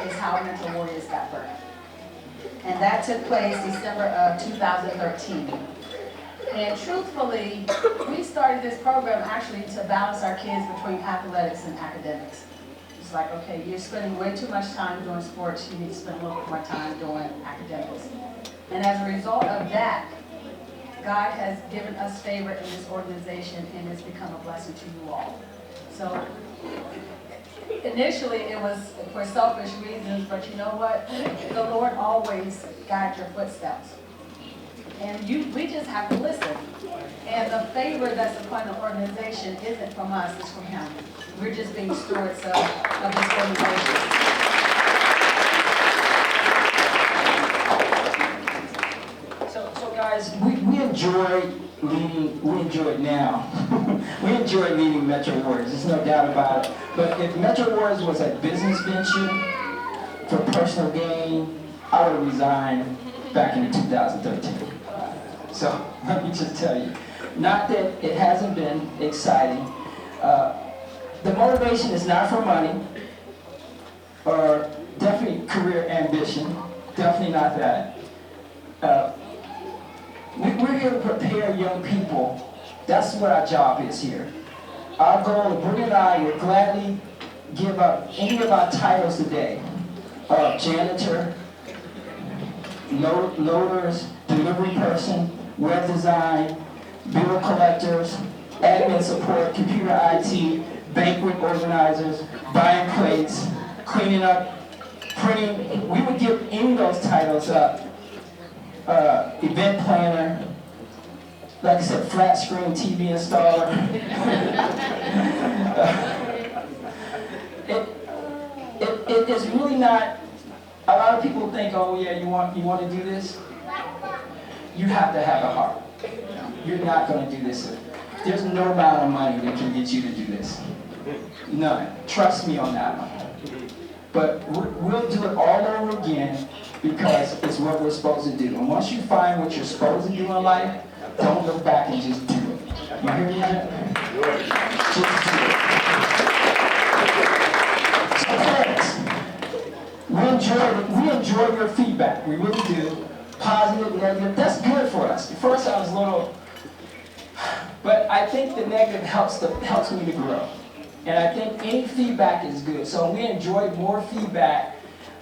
[SPEAKER 8] is how Mental Warriors got birthed. And that took place December of 2013. And truthfully, we started this program actually to balance our kids between athletics and academics. It's like, okay, you're spending way too much time doing sports, you need to spend a little bit more time doing academics. And as a result of that, God has given us favor in this organization and it's become a blessing to you all. So initially it was for selfish reasons, but you know what? The Lord always guides your footsteps. And we just have to listen. And the favor that's upon the organization isn't from us, it's from Him. We're just being stewards of this organization.
[SPEAKER 18] So guys, we enjoy leading, we enjoy it now. We enjoy leading Metro Warriors, there's no doubt about it. But if Metro Warriors was a business venture for personal gain, I would have resigned back in 2013. So let me just tell you, not that it hasn't been exciting. The motivation is not for money or definitely career ambition, definitely not that. We're here to prepare young people. That's what our job is here. Our goal, Brittany and I would gladly give up any of our titles today. Janitor, loaders, delivery person, web design, bill collectors, admin support, computer IT, banquet organizers, buying plates, cleaning up, printing. We would give any of those titles up. Event planner, like I said, flat screen TV installer. It is really not. A lot of people think, oh yeah, you want to do this. You have to have a heart. You're not going to do this. There's no amount of money that can get you to do this. None. Trust me on that one. But we'll do it all over again because it's what we're supposed to do. And once you find what you're supposed to do in life, don't look back and just do it. You hear me? Just do it. So friends, we enjoy your feedback. We really do. Positive, negative, that's good for us. At first I was a little, but I think the negative helps me to grow. And I think any feedback is good. So we enjoy more feedback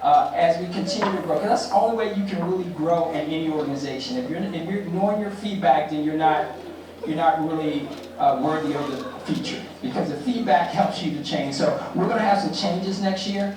[SPEAKER 18] as we continue to grow. Because that's the only way you can really grow in any organization. If you're ignoring your feedback, then you're not really worthy of the future. Because the feedback helps you to change. So we're going to have some changes next year.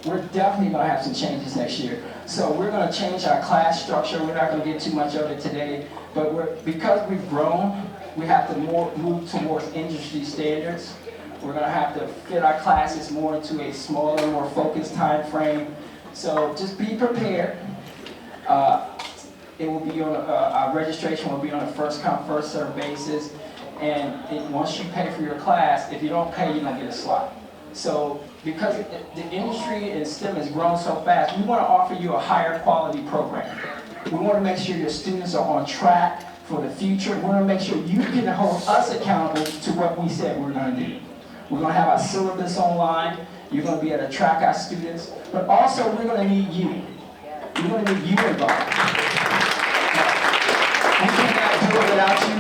[SPEAKER 18] We're definitely going to have some changes next year. So we're going to change our class structure. We're not going to get too much of it today. But because we've grown, we have to move towards industry standards. We're going to have to fit our classes more into a smaller, more focused time frame. So just be prepared. It will be on our registration will be on a first come, first served basis. And once you pay for your class, if you don't pay, you don't get a slot. So because the industry in STEM has grown so fast, we want to offer you a higher quality program. We want to make sure your students are on track for the future. We want to make sure you can hold us accountable to what we said we're going to do. We're going to have our syllabus online. You're going to be able to track our students. But also, we're going to need you. We're going to need you involved. We cannot do it without you.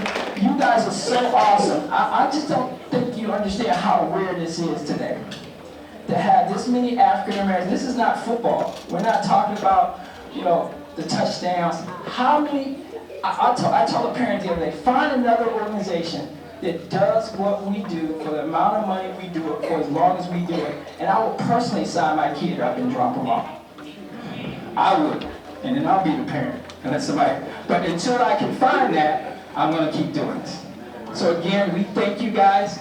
[SPEAKER 18] You guys are so awesome. I just don't think you understand how rare this is today. To have this many African Americans. This is not football. We're not talking about, the touchdowns. How many, I told a parent the other day, find another organization that does what we do for the amount of money we do it for as long as we do it, and I will personally sign my kid up and drop him off. I would, and then I'll be the parent, unless somebody, but until I can find that, I'm going to keep doing this. So again, we thank you guys,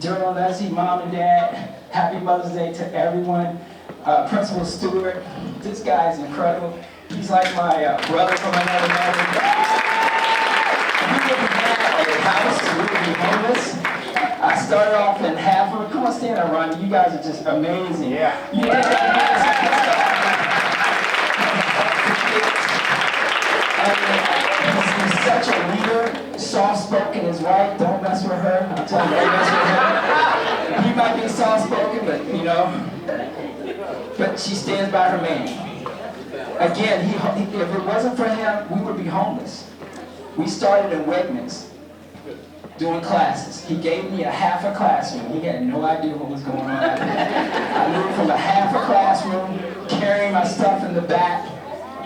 [SPEAKER 18] Daryl, Leslie, Mom and Dad, happy Mother's Day to everyone. Principal Stewart, this guy is incredible. He's like my brother from another mother. House, we would be homeless. I started off in Halford. Come on, stand up, Ronnie. You guys are just amazing. Yeah. You guys are amazing. soft-spoken is right. Don't mess with her. I'm telling you, don't mess with him. He might be soft-spoken, but you know. But she stands by her man. Again, if it wasn't for him, we would be homeless. We started in Wegmans doing classes. He gave me a half a classroom. He had no idea what was going on out there. I moved from a half a classroom, carrying my stuff in the back.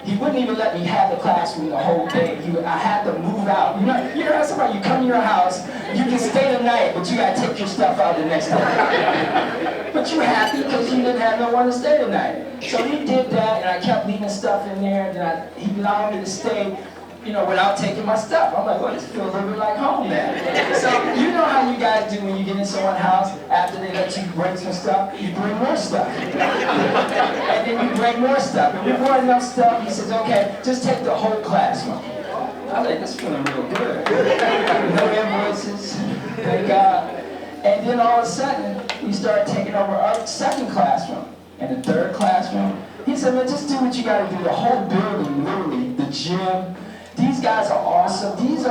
[SPEAKER 18] He wouldn't even let me have the classroom the whole day. I had to move out. You know how somebody, you come to your house, you can stay the night, but you gotta take your stuff out the next day. But you're happy because you didn't have no one to stay the night. So we did that, and I kept leaving stuff in there, and he allowed me to stay, you know, without taking my stuff. I'm like, well, this feels a little bit like home now. So you know how you guys do when you get in someone's house, after they let you bring some stuff, you bring more stuff. And then you bring more stuff. And we brought enough stuff, he says, okay, just take the whole classroom. I was like, this is feeling real good. No invoices, thank God. And then all of a sudden, we started taking over our second classroom and the third classroom. He said, man, just do what you gotta do. The whole building, literally, the gym. These guys are awesome. These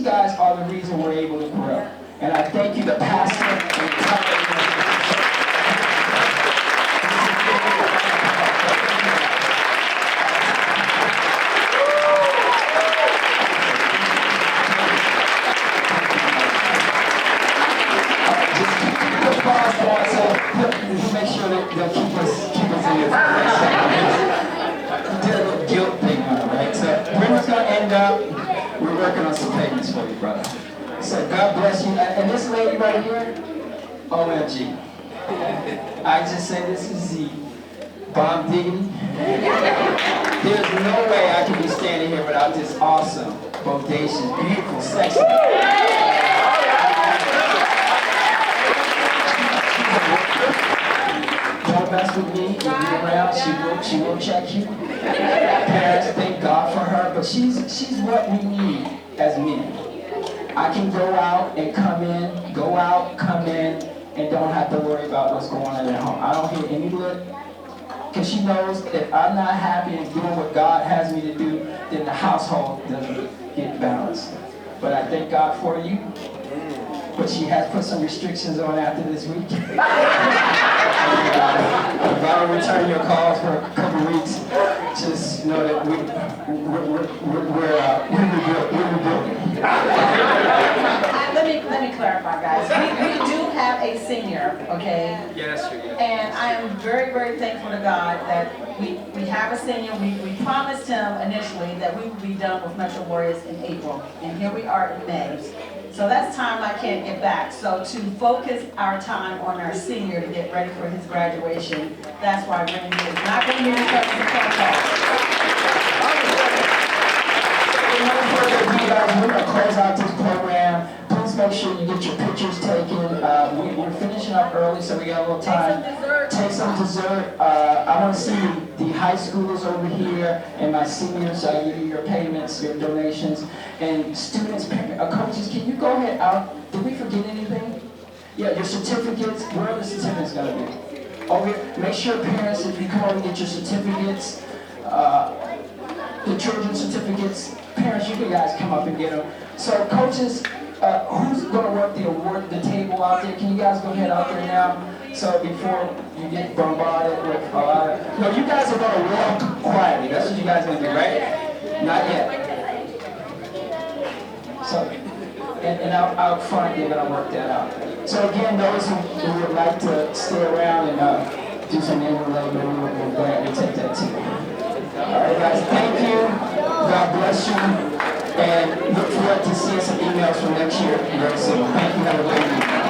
[SPEAKER 18] guys are the reason we're able to grow. And I thank you, the pastor, and make sure that they'll keep us in your did a little guilt thing on it, right? So Brenda's gonna end up, we're working on some payments for you, brother. So God bless you. And this lady right here, OMG. I just say this is the bomb diggity. There's no way I could be standing here without this awesome, bodacious, beautiful, sexy. Don't mess with me, you'll be around, she will check you. Parents, thank God for her, but she's what we need as men. I can go out and come in, go out, come in, and don't have to worry about what's going on at home. I don't hear any lip, because she knows if I'm not happy and doing what God has me to do, then the household doesn't get balanced. But I thank God for you. But she has put some restrictions on after this week. If I don't return your calls for a couple weeks, just know that we're rebuilding.
[SPEAKER 8] Let me clarify, guys. We do have a senior, okay?
[SPEAKER 18] Yeah, that's true. Yeah.
[SPEAKER 8] And I am very, very thankful to God that we have a senior. We promised him initially that we would be done with Metro Warriors in April, and here we are in May. So that's time I can't get back. So to focus our time on our senior to get ready for his graduation, that's why Randy is not going to be because of the contract.
[SPEAKER 18] We're going to close out this program. Please make sure you get your pictures taken. We're finishing up early, so we got a little time. Take some dessert. I want to see the high schoolers over here and my seniors. Give you your payments, your donations. And students, coaches, can you go ahead out? Did we forget anything? Yeah, your certificates. Where are the certificates going to be? Over here. Make sure parents, if you come over and get your certificates, the children's certificates, parents, you guys come up and get them. So coaches, who's going to work the table out there? Can you guys go ahead out there now? So before you get bombarded with a lot of... No, you guys are going to walk quietly. That's what you guys are going to do, right? Not yet. So, and out front, they're going to work that out. So again, those who would like to stay around and do some manual labor, we're glad to take that too. All right, guys, thank you. God bless you. And look forward to seeing some emails from next year very soon. Thank you. Have a great evening.